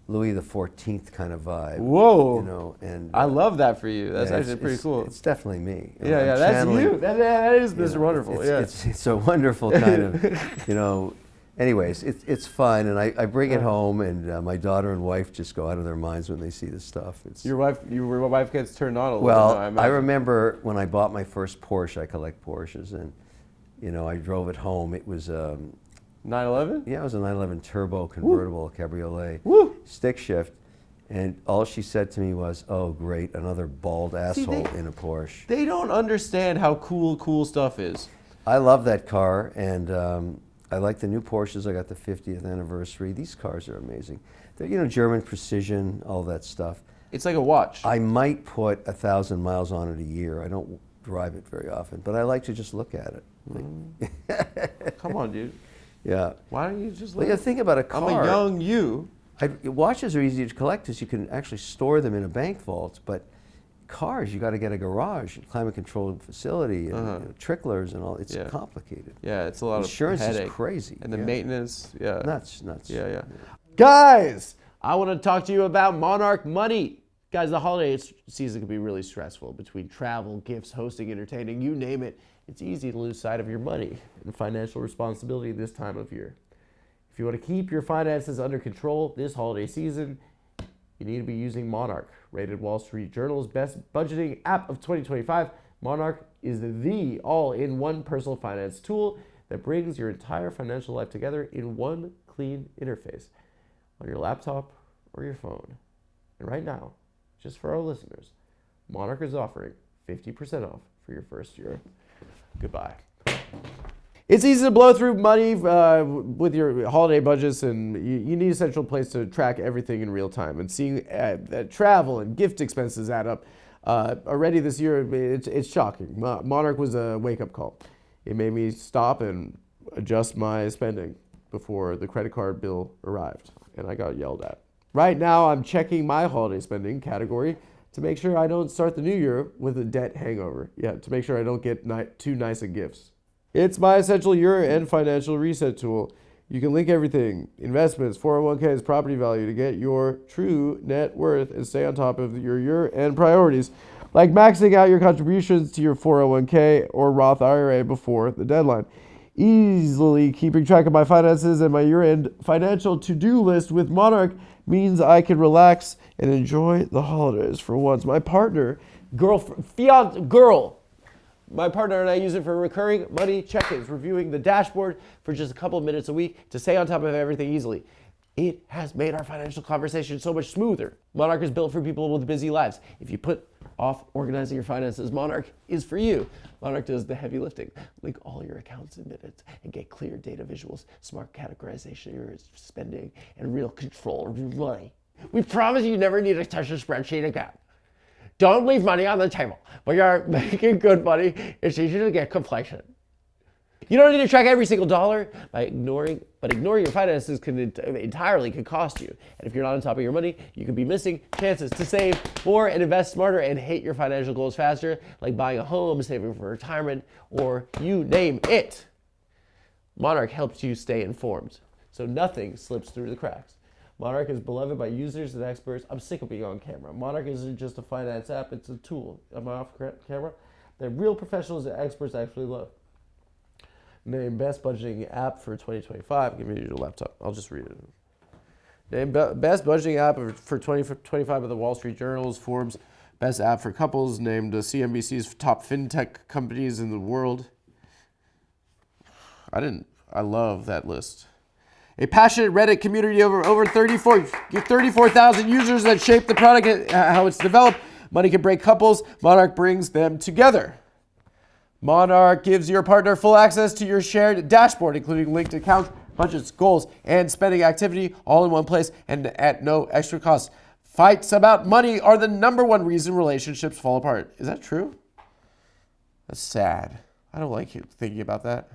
Louis XIV kind of vibe. Whoa! You know, and I love that for you. That's actually pretty cool. It's definitely me. Yeah, that's you. That is Mr. Wonderful. It's a wonderful kind of, you know. Anyways, it's fun, and I bring it home, and my daughter and wife just go out of their minds when they see this stuff. Your wife gets turned on a little. Well, I remember when I bought my first Porsche. I collect Porsches, and you know, I drove it home. It was 911? Yeah, it was a 911 turbo convertible cabriolet. Woo. Stick shift. And all she said to me was, "Oh, great, another bald asshole in a Porsche." They don't understand how cool stuff is. I love that car, and I like the new Porsches. I got the 50th anniversary. These cars are amazing. They're, you know, German precision, all that stuff. It's like a watch. I might put 1,000 miles on it a year. I don't drive it very often, but I like to just look at it. Come on, dude. Yeah. Why don't you just Well, you think about a car. I'm a young you. Watches are easy to collect because you can actually store them in a bank vault, but cars, you got to get a garage, climate-controlled facility, and you know, tricklers and all. It's complicated. Yeah, it's a lot Insurance of headache. Is crazy. And the maintenance, Nuts. Yeah. Guys, I want to talk to you about Monarch Money. Guys, the holiday season can be really stressful. Between travel, gifts, hosting, entertaining, you name it, it's easy to lose sight of your money and financial responsibility this time of year. If you want to keep your finances under control this holiday season, you need to be using Monarch, rated Wall Street Journal's best budgeting app of 2025. Monarch is the all-in-one personal finance tool that brings your entire financial life together in one clean interface on your laptop or your phone. And right now, just for our listeners, Monarch is offering 50% off for your first year. Goodbye. It's easy to blow through money with your holiday budgets, and you need a central place to track everything in real time. And seeing travel and gift expenses add up already this year, it's shocking. Monarch was a wake-up call. It made me stop and adjust my spending before the credit card bill arrived, and I got yelled at. Right now, I'm checking my holiday spending category to make sure I don't start the new year with a debt hangover. Yeah, to make sure I don't get too nice of gifts. It's my essential year-end financial reset tool. You can link everything, investments, 401ks, property value, to get your true net worth and stay on top of your year-end priorities, like maxing out your contributions to your 401k or Roth IRA before the deadline. Easily keeping track of my finances and my year-end financial to-do list with Monarch means I can relax and enjoy the holidays for once. My partner, my partner and I use it for recurring money check-ins, reviewing the dashboard for just a couple of minutes a week to stay on top of everything easily. It has made our financial conversation so much smoother. Monarch is built for people with busy lives. If you put off organizing your finances, Monarch is for you. Monarch does the heavy lifting. Link all your accounts in minutes and get clear data visuals, smart categorization of your spending, and real control of your money. We promise you never need to touch a spreadsheet again. Don't leave money on the table. When you're making good money, it's easy to get complacent. You don't need to track every single dollar but ignoring your finances entirely could cost you. And if you're not on top of your money, you could be missing chances to save more and invest smarter and hit your financial goals faster, like buying a home, saving for retirement, or you name it. Monarch helps you stay informed, so nothing slips through the cracks. Monarch is beloved by users and experts. I'm sick of being on camera. Monarch isn't just a finance app, it's a tool. Am I off camera? That real professionals and experts actually love. Named Best Budgeting App for 2025. Give me your laptop. I'll just read it. Named Best Budgeting App for 2025 by the Wall Street Journal's Forbes Best app for couples, named CNBC's top fintech companies in the world. I love that list. A passionate Reddit community of over 34,000 users that shape the product and how it's developed. Money can break couples. Monarch brings them together. Monarch gives your partner full access to your shared dashboard, including linked accounts, budgets, goals, and spending activity all in one place and at no extra cost. Fights about money are the #1 reason relationships fall apart. Is that true? That's sad. I don't like thinking about that.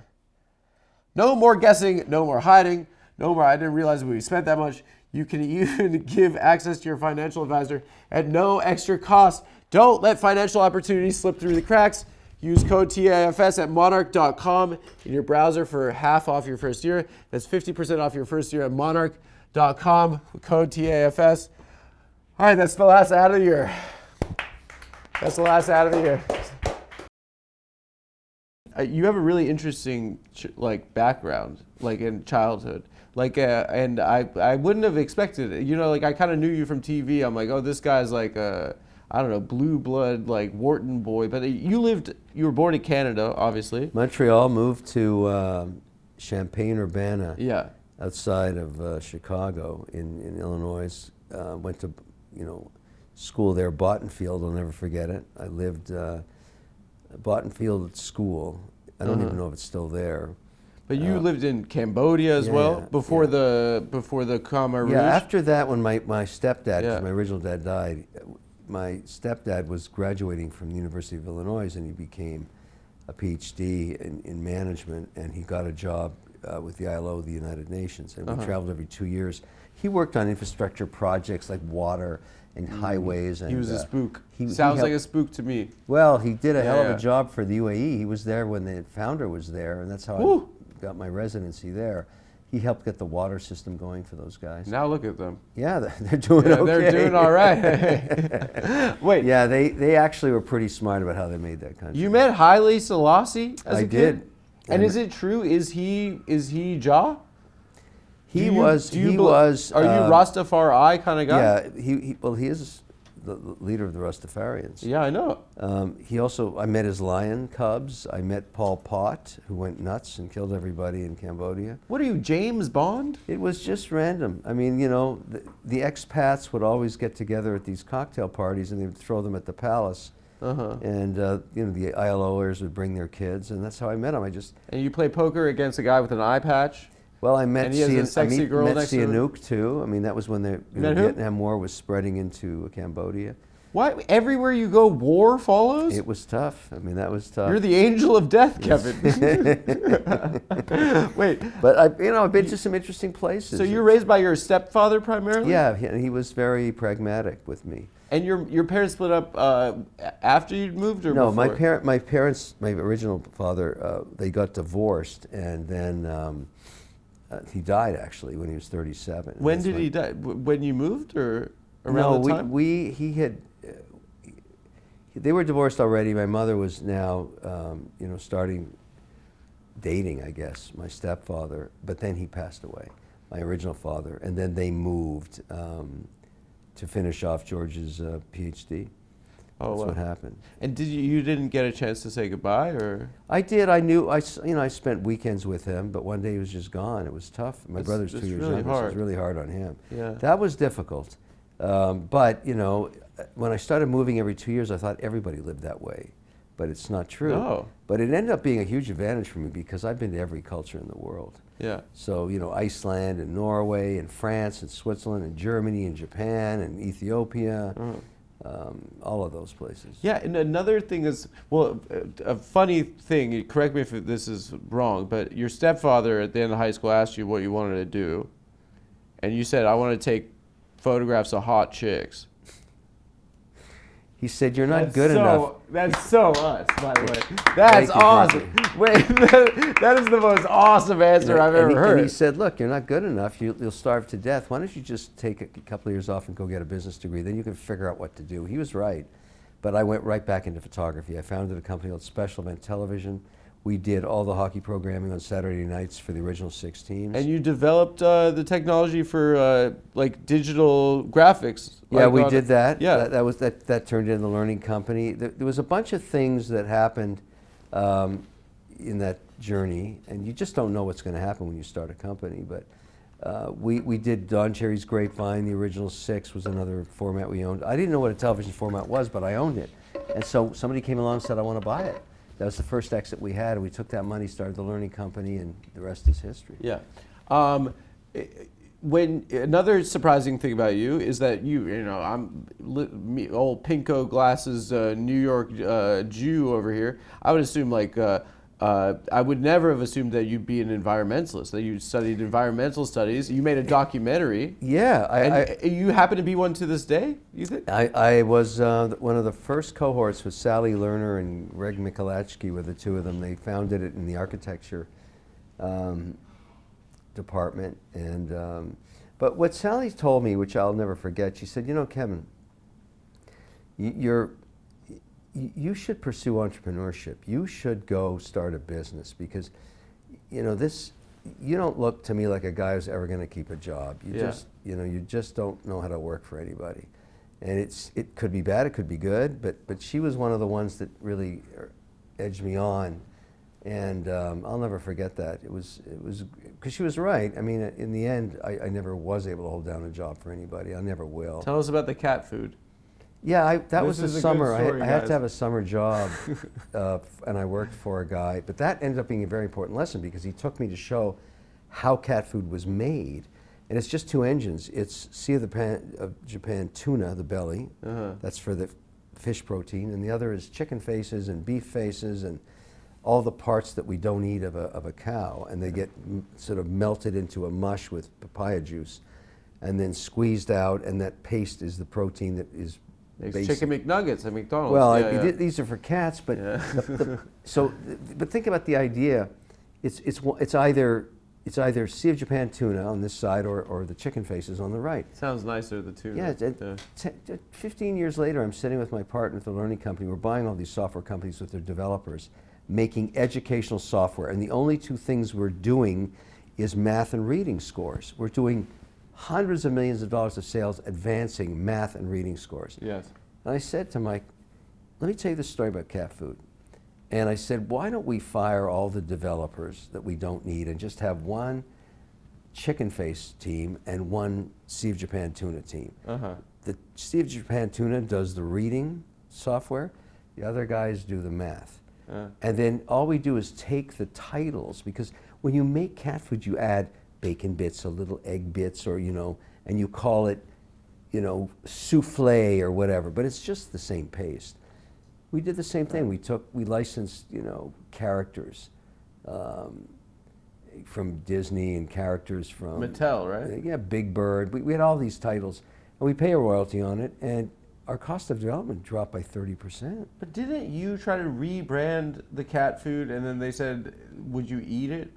No more guessing, no more hiding, no more I didn't realize we spent that much. You can even give access to your financial advisor at no extra cost. Don't let financial opportunities slip through the cracks. Use code TAFS at monarch.com in your browser for half off your first year. That's 50% off your first year at monarch.com with code TAFS. All right, that's the last ad of the year. That's the last ad of the year. You have a really interesting background, in childhood. And I wouldn't have expected it. I kind of knew you from TV. I'm like, oh, this guy's blue blood, Wharton boy. But you were born in Canada, obviously. Montreal, moved to Champaign-Urbana, Yeah. outside of Chicago in Illinois. Went to, school there, Bottenfield, I'll never forget it. I lived Bottenfield School. I don't even know if it's still there. But you lived in Cambodia as well before the Khmer Rouge? Yeah, after that, when my stepdad, 'cause Yeah. my original dad died, my stepdad was graduating from the University of Illinois, and he became a PhD in management, and he got a job with the ILO, the United Nations, and we traveled every 2 years. He worked on infrastructure projects like water and highways. And He was a spook. he Sounds like helped- a spook to me. Well, he did a hell of Yeah. a job for the UAE. He was there when the founder was there, and that's how Woo. I got my residency there. He helped get the water system going for those guys. Now look at them. Yeah, they're doing okay. They're doing all right. Wait, Yeah, they actually were pretty smart about how they made that country. you met Haile Selassie as I a kid? did. And is it true? Is he Jah? He Do you- was. do you He bel- was. Are you Rastafari kind of guy? Yeah. He is the leader of the Rastafarians. Yeah, I know. He also. I met his lion cubs. I met Pol Pot, who went nuts and killed everybody in Cambodia. What are you, James Bond? It was just random. I mean, the expats would always get together at these cocktail parties, and they would throw them at the palace. And the ILOers would bring their kids, and that's how I met him. And you play poker against a guy with an eye patch? Well, I met And he has a sexy girl met next to him? Sihanouk too. I mean, that was when the met who? Vietnam War was spreading into Cambodia. Why? Everywhere you go, war follows? It was tough. I mean, that was tough. You're the angel of death, Kevin. Wait, But I've been to some interesting places. so you're raised by your stepfather primarily? Yeah, he was very pragmatic with me. And your parents split up after you moved or No, before? my parents, my original father, they got divorced, and then he died actually when he was 37. When That's did he die? When you moved or around No, the time? he had. They were divorced already. My mother was now, starting dating, I guess, my stepfather. But then he passed away, my original father, and then they moved to finish off George's PhD. Oh, That's wow. what happened. And you didn't get a chance to say goodbye, or? I did. I knew. I spent weekends with him, but one day he was just gone. It was tough. My brother's 2 years really younger, so it was hard. really hard on him. Yeah. That was difficult. But when I started moving every 2 years, I thought everybody lived that way, but it's not true. No. But it ended up being a huge advantage for me because I've been to every culture in the world. Yeah. So Iceland and Norway and France and Switzerland and Germany and Japan and Ethiopia. All of those places. Yeah, and another thing is, a funny thing, correct me if this is wrong, but your stepfather at the end of high school asked you what you wanted to do, and you said, I want to take photographs of hot chicks. He said, "You're not good enough." That's so us, by the way. That's Thank you, awesome. Wait, that is the most awesome answer I've ever heard. And he said, "Look, you're not good enough. You'll starve to death. Why don't you just take a couple of years off and go get a business degree? Then you can figure out what to do." He was right. But I went right back into photography. I founded a company called Special Event Television. We did all the hockey programming on Saturday nights for the original 6 teams. And you developed the technology for like digital graphics. Yeah, like we on- did that. Yeah. That turned into the learning company. There was a bunch of things that happened in that journey, and you just don't know what's going to happen when you start a company. But we did Don Cherry's Grapevine. The original 6 was another format we owned. I didn't know what a television format was, but I owned it. And so somebody came along and said, I want to buy it. That was the first exit we had, and we took that money, started the learning company, and the rest is history. Yeah. When another surprising thing about you is that I'm old pinko glasses New York Jew over here. I would assume I would never have assumed that you'd be an environmentalist, that you studied environmental studies. You made a documentary. Yeah. You happen to be one to this day, you think? I was one of the first cohorts with Sally Lerner and Greg Michalachki were the two of them. They founded it in the architecture department. And but what Sally told me, which I'll never forget, she said, Kevin, you should pursue entrepreneurship. You should go start a business because, you don't look to me like a guy who's ever going to keep a job. You just don't know how to work for anybody. And it could be bad, it could be good, but she was one of the ones that really edged me on. And I'll never forget that. It was because she was right. I mean, in the end, I never was able to hold down a job for anybody. I never will. Tell us about the cat food. Yeah, that was the is a good summer. story, I had guys. to have a summer job, and I worked for a guy. But that ended up being a very important lesson because he took me to show how cat food was made. And it's just 2 engines. It's Sea of Japan tuna, the belly. That's for the fish protein. And the other is chicken faces and beef faces and all the parts that we don't eat of a cow. And they get sort of melted into a mush with papaya juice and then squeezed out. And that paste is the protein that is There's chicken McNuggets at McDonald's. Well, these are for cats, but Yeah. but think about the idea. It's either Sea of Japan tuna on this side or the chicken faces on the right. Sounds nicer, the tuna. Yeah. 15 years later, I'm sitting with my partner at the learning company. We're buying all these software companies with their developers, making educational software, and the only 2 things we're doing is math and reading scores. We're doing hundreds of millions of dollars of sales advancing math and reading scores. Yes. And I said to Mike, let me tell you this story about cat food. And I said, why don't we fire all the developers that we don't need and just have one chicken face team and one Sea of Japan tuna team? The Sea of Japan tuna does the reading software. The other guys do the math. And then all we do is take the titles, because when you make cat food, you add bacon bits or little egg bits, or and you call it, souffle or whatever, but it's just the same paste. We did the same thing. We licensed, characters from Disney and characters from Mattel, right? Yeah, Big Bird. We had all these titles, and we pay a royalty on it, and our cost of development dropped by 30%. But didn't you try to rebrand the cat food, and then they said, would you eat it?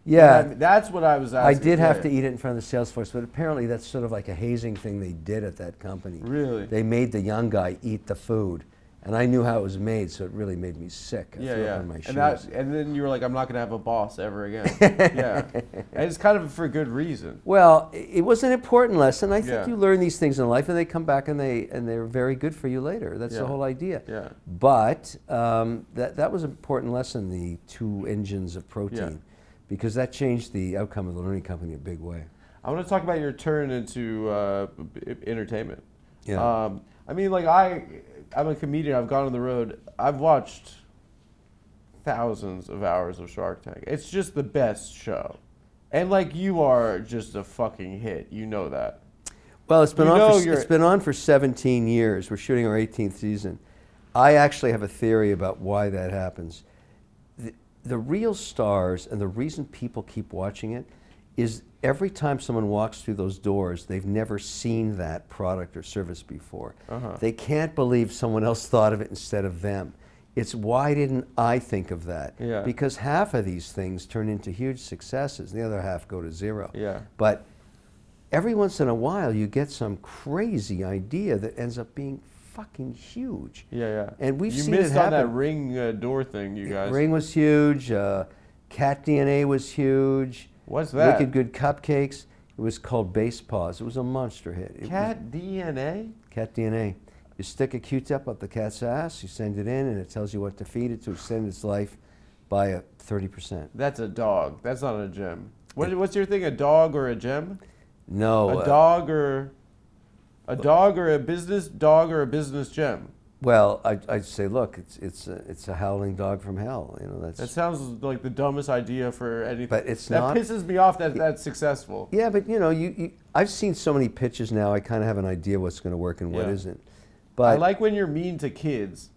Yeah. That's what I was asking. I did have to eat it in front of the sales force, but apparently that's sort of like a hazing thing they did at that company. Really? They made the young guy eat the food, and I knew how it was made, so it really made me sick. I threw up in my shoes. And then you were like, I'm not going to have a boss ever again. Yeah. And it's kind of for good reason. Well, it was an important lesson. I think Yeah. you learn these things in life, and they come back and they're very good for you later. That's the whole idea. Yeah. But that was an important lesson, the 2 engines of protein, because that changed the outcome of the learning company in a big way. I want to talk about your turn into entertainment. Yeah. I mean, I'm a comedian. I've gone on the road. I've watched thousands of hours of Shark Tank. It's just the best show. And you are just a fucking hit. You know that. Well, it's been on for 17 years. We're shooting our 18th season. I actually have a theory about why that happens. The real stars, and the reason people keep watching it, is every time someone walks through those doors, they've never seen that product or service before. They can't believe someone else thought of it instead of them. It's why didn't I think of that? Yeah. Because half of these things turn into huge successes, the other half go to zero. Yeah. But every once in a while, you get some crazy idea that ends up being fucking huge. Yeah. And we've you seen it missed on that happen. Ring door thing, you guys. Ring was huge. Cat DNA was huge. What's that? Wicked Good Cupcakes. It was called Base Paws. It was a monster hit. Cat DNA? Cat DNA. You stick a Q-tip up the cat's ass, you send it in, and it tells you what to feed it to extend its life by 30%. That's a dog. That's not a gem. What's your thing? A dog or a gem? No. A dog or a business dog or a business gem? Well, I'd say, look, it's a howling dog from hell. You know, That sounds like the dumbest idea for anything. But it's that not. pisses me off that that's successful. Yeah, but you know, I've seen so many pitches now. I kind of have an idea what's going to work and what Yeah. isn't. I But like when you're mean to kids.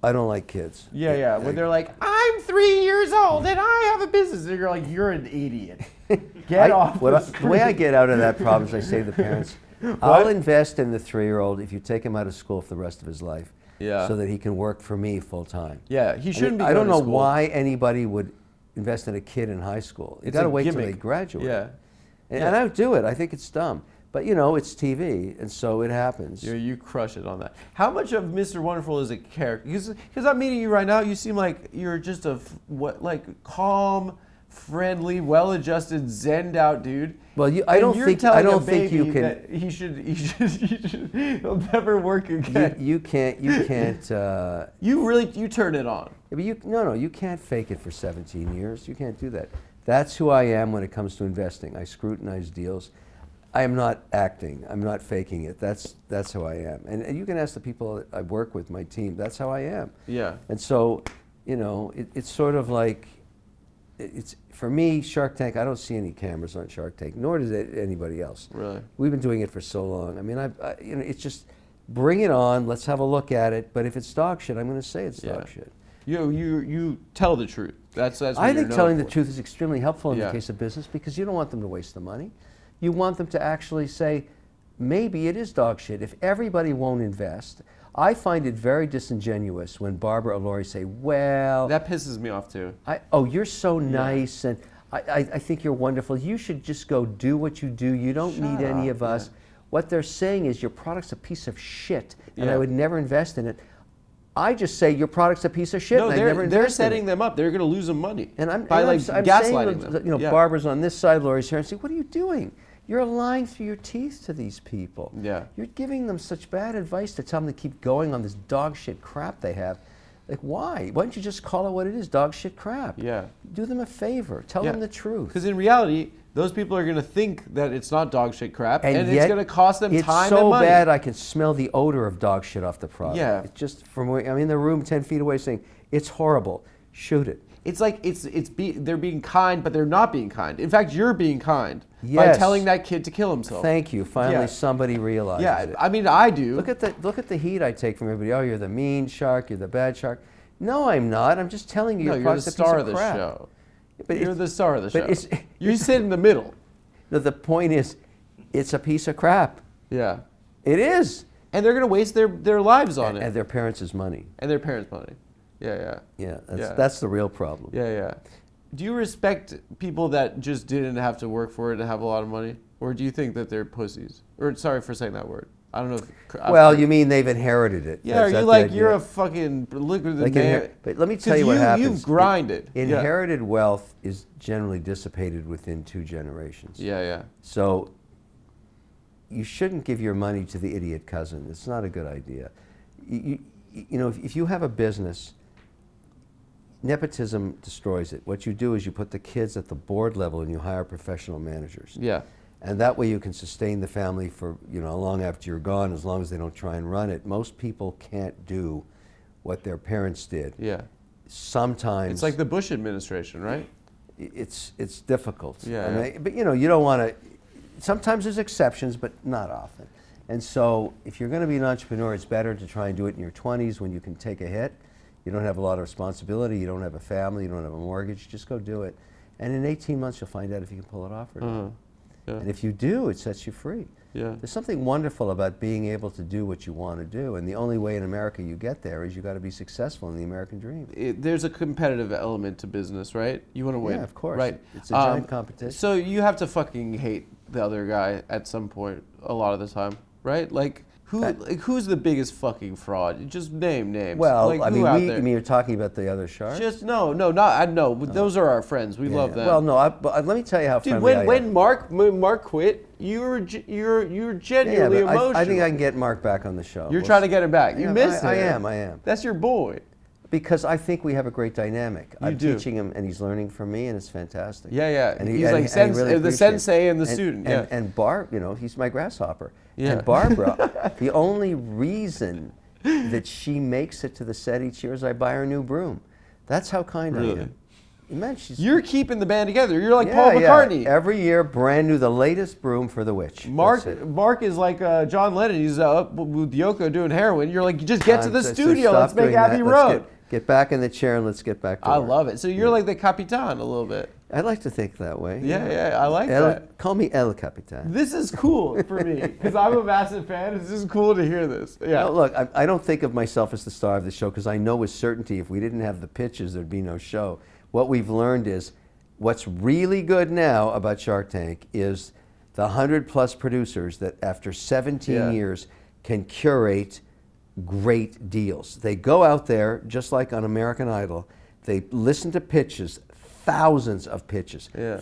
I don't like kids. Yeah. When they're like, I'm 3 years old and I have a business. And you're like, you're an idiot. Get off The way I get out of that problem is I say to the parents, I'll invest in the 3-year-old if you take him out of school for the rest of his life. Yeah. So that he can work for me full time. Yeah, he shouldn't be I don't going to know school. why anybody would invest in a kid in high school. You It's got to a wait till they gimmick. graduate. Yeah. And I would do it. I think it's dumb. But you know, it's TV, and so it happens. You crush it on that. How much of Mr. Wonderful is a character? Because I'm meeting you right now, you seem like you're just calm, friendly, well-adjusted, zened out dude. Well, And I don't you're think telling a you baby can. that he'll never work again. You can't. You turn it on. But you can't fake it for 17 years. You can't do that. That's who I am when it comes to investing. I scrutinize deals. I am not acting. I'm not faking it. That's who I am. And you can ask the people I work with, my team. That's how I am. Yeah. And so, you know, it's sort of like, it's for me, Shark Tank. I don't see any cameras on Shark Tank, nor does anybody else. Really? We've been doing it for so long. I mean, it's just bring it on. Let's have a look at it. But if it's dog shit, I'm going to say it's dog shit. You tell the truth. That's what I you're think known telling the for. truth is extremely helpful in Yeah. the case of business because you don't want them to waste the money. You want them to actually say, maybe it is dog shit. If everybody won't invest, I find it very disingenuous when Barbara or Lori say, well, That pisses me off too. you're so nice and I think you're wonderful. You should just go do what you do. You don't need any of us. What they're saying is your product's a piece of shit and I would never invest in it. I just say your product's a piece of shit. No, and I never they're invest in setting it. them up. They're going to lose them money And by I'm gaslighting saying, them. you know, Barbara's on this side, Lori's here, and say, what are you doing? You're lying through your teeth to these people. Yeah. You're giving them such bad advice to tell them to keep going on this dog shit crap they have. Like, why? Why don't you just call it what it is, dog shit crap? Yeah. Do them a favor. Tell them the truth. Because in reality, those people are going to think that it's not dog shit crap, and it's yet going to cost them time It's so and money. bad I can smell the odor of dog shit off the product. Yeah. It's just from where I'm in the room 10 feet away saying, it's horrible. Shoot it. It's like they're being kind, but they're not being kind. In fact, you're being kind by Yes. telling that kid to kill himself. Thank you. Finally, Yeah. somebody realizes it. I mean, I do. Look at the heat I take from everybody. Oh, you're the mean shark. You're the bad shark. No, I'm not. I'm just telling you. No, your you're the product's a piece star of of the crap. show. But You're the star of the show. but it's- You sit in the middle. No, the point is, it's a piece of crap. Yeah. It is. And they're going to waste their lives on And it. their parents' money. And their parents' money. Yeah. Yeah, Yeah. that's the real problem. Yeah. Do you respect people that just didn't have to work for it and have a lot of money? Or do you think that they're pussies? Or sorry for saying that word. I don't know if... Well, you mean they've inherited it. Yeah, are you That's like, the you're idea. a fucking liquid Like man? but let me tell you what happens. You've grinded. Inherited wealth is generally dissipated within 2 generations. Yeah. So you shouldn't give your money to the idiot cousin. It's not a good idea. You know, if you have a business, nepotism destroys it. What you do is you put the kids at the board level and you hire professional managers. Yeah. And that way you can sustain the family for, you know, long after you're gone, as long as they don't try and run it. Most people can't do what their parents did. Yeah. Sometimes It's like the Bush administration, right? it's difficult. Yeah, I mean, but you know, you don't want to. Sometimes there's exceptions, but not often. And so, if you're going to be an entrepreneur, it's better to try and do it in your 20s when you can take a hit. You don't have a lot of responsibility. You don't have a family. You don't have a mortgage. Just go do it. And in 18 months, you'll find out if you can pull it off or not. Yeah. And if you do, it sets you free. Yeah. There's something wonderful about being able to do what you want to do. And the only way in America you get there is you got to be successful in the American dream. There's a competitive element to business, right? You want to win. Yeah, of course. Right. It's a giant competition. So you have to fucking hate the other guy at some point, a lot of the time, right? Like, Who's the biggest fucking fraud? Just name names. Well, like, I who mean, out I there? mean, you're talking about the other sharks? Just no, not I know. Those are our friends. We love them. Well, no, but let me tell you how Dude, friendly I am. when Mark quit, you were genuinely but emotional. I think I can get Mark back on the show. You're trying to get him back. You Yeah, miss him. I am. That's your boy. Because I think we have a great dynamic. I'm do. teaching him, and he's learning from me, and it's fantastic. Yeah. And He's and like and he really the appreciates sensei it. and the student. Yeah. And Barb, he's my grasshopper. Yeah. And Barbara, the only reason that she makes it to the set each year is I buy her a new broom. That's how kind I Really? am. Imagine You're keeping the band together. You're like Paul McCartney. Every year, brand new, the latest broom for the witch. Mark That's it. is like John Lennon. He's up with Yoko doing heroin. You're like, just get to the So studio. stop Let's make doing Abbey that. Road. Get back in the chair and let's get back to I work. love it. So you're like the Capitan a little bit. I like to think that way. Yeah, I like that. Call me El Capitan. This is cool for me because I'm a massive fan. It's just cool to hear this. Yeah. No, look, I don't think of myself as the star of the show because I know with certainty if we didn't have the pitches, there'd be no show. What we've learned is what's really good now about Shark Tank is the 100+ producers that after 17 years can curate great deals. They go out there, just like on American Idol, they listen to pitches, thousands of pitches, And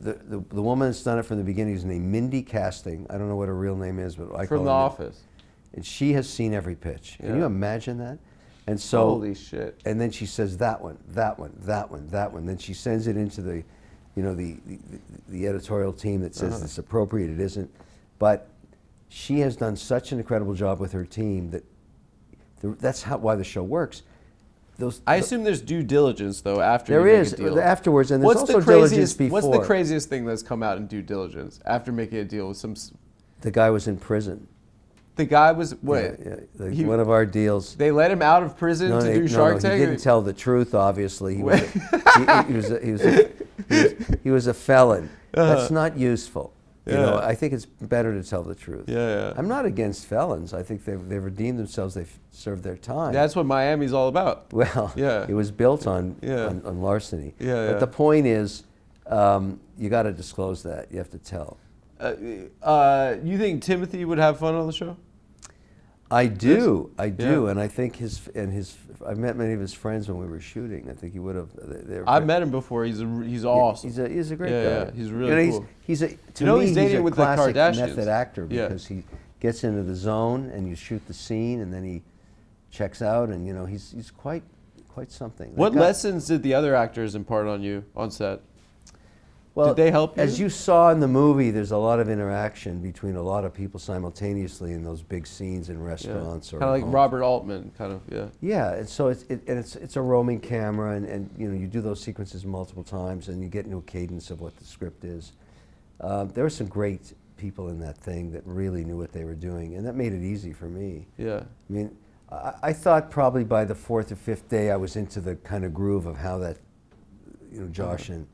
the woman that's done it from the beginning is named Mindy Casting. I don't know what her real name is, but I call her From The Office. And she has seen every pitch. Can you imagine that? And so, Holy shit. And then she says that one. Then she sends it into the, the editorial team that says it's appropriate, it isn't. But she has done such an incredible job with her team that that's why the show works. I assume there's due diligence though after There you make is a deal. afterwards, and there's What's also the diligence craziest? before. What's the craziest thing that's come out in due diligence after making a deal with some? The guy was in prison. The guy was wait. Yeah, one of our deals. They let him out of prison to do Shark Tank. He didn't tell the truth. Obviously, he was a felon. That's not useful. I think it's better to tell the truth. Yeah. I'm not against felons. I think they've redeemed themselves. They've served their time. That's what Miami's all about. Well, it was built on larceny. But the point is, you got to disclose that. You have to tell. You think Timothy would have fun on the show? I do, and I think I've met many of his friends when we were shooting. I think he would have. I've met him before. He's awesome. He's a great guy. Yeah, he's really cool. He's he's dating with the classic Kardashians. method actor because he gets into the zone and you shoot the scene and then he checks out and he's quite something. What lessons did the other actors impart on you on set? Well, did they help you? As you saw in the movie, there's a lot of interaction between a lot of people simultaneously in those big scenes in restaurants or kind of like homes. Robert Altman, kind of Yeah, and so it's a roaming camera, and you do those sequences multiple times, and you get into a cadence of what the script is. There were some great people in that thing that really knew what they were doing, and that made it easy for me. Yeah. I mean, I thought probably by the 4th or 5th day I was into the kind of groove of how that, Josh and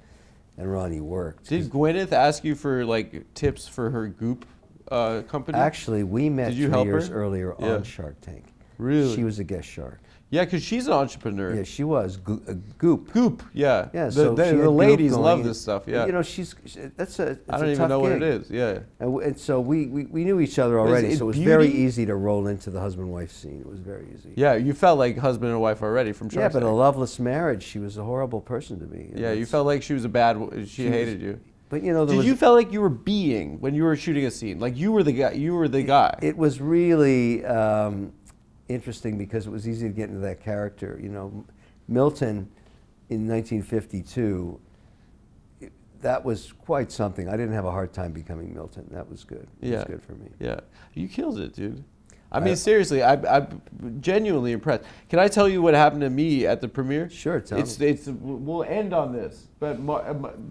Ronnie worked. Did Gwyneth ask you for like tips for her Goop company? Actually, we met 3 years earlier Yeah. on Shark Tank. Really? She was a guest shark. Yeah, because she's an entrepreneur. Yeah, she was. Goop. Goop, yeah. Yeah, The, so the, she had the Goop ladies going, love this stuff, yeah. That's a I don't even know what it is, yeah. And so we knew each other already, so it was very easy to roll into the husband-wife scene. It was very easy. Yeah, you felt like husband and wife already from Shark Yeah, but Tank. a loveless marriage, she was a horrible person to me. Yeah, you felt like she was a bad, she hated you. But there Did you feel like you were being when you were shooting a scene? Like you were the guy. It was really interesting because it was easy to get into that character. Milton in 1952, that was quite something. I didn't have a hard time becoming Milton. That was good. It was good for me. Yeah, you killed it, dude. I mean, seriously, I'm genuinely impressed. Can I tell you what happened to me at the premiere? Sure, tell me. We'll end on this. But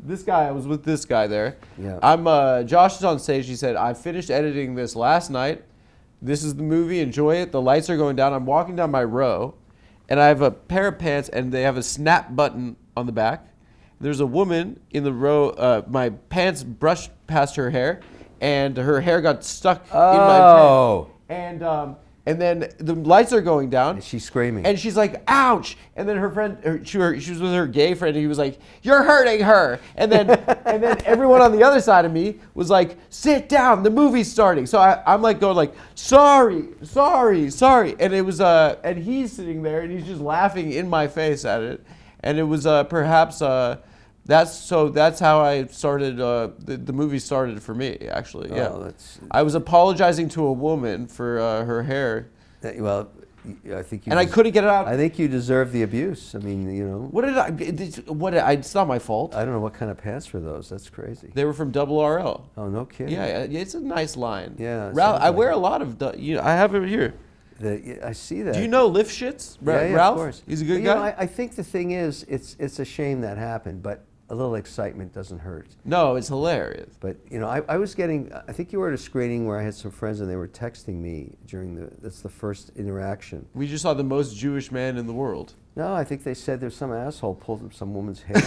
this guy, I was with this guy there. Yeah. Josh is on stage. He said, I finished editing this last night. This is the movie. Enjoy it. The lights are going down. I'm walking down my row, and I have a pair of pants, and they have a snap button on the back. There's a woman in the row. My pants brushed past her hair, and her hair got stuck in my pants. And And then the lights are going down. And she's screaming. And she's like, ouch. And then her friend, she was with her gay friend, and he was like, you're hurting her. And then everyone on the other side of me was like, sit down, the movie's starting. So I'm like going like, sorry. And it was, and he's sitting there and he's just laughing in my face at it. And it was perhaps, that's how I started, the movie started for me, actually. Yeah. Oh, I was apologizing to a woman for her hair. Well, I think you. And I couldn't get it out. I think you deserve the abuse. I mean, What did I? It's not my fault. I don't know what kind of pants were those. That's crazy. They were from Double RL. Oh, no kidding. Yeah, it's a nice line. Yeah. Ralph, I like wear it. a lot of. I have it here. I see that. Do you know Lift Shits? Yeah, Ralph? of course. He's a good But, guy. I think the thing is, it's a shame that happened, but a little excitement doesn't hurt. No, it's hilarious. But I was getting. I think you were at a screening where I had some friends and they were texting me during that's the first interaction. We just saw the most Jewish man in the world. No, I think they said there's some asshole pulled up some woman's hair.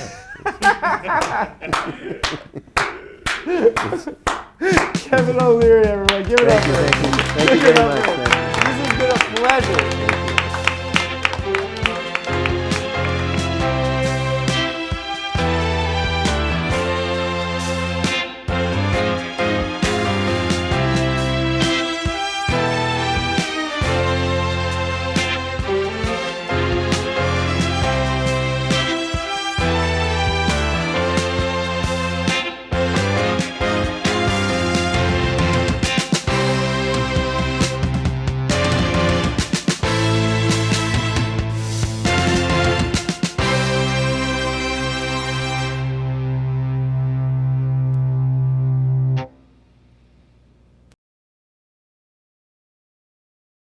Kevin O'Leary, everyone, give it up. Thank you very much. This has been a pleasure.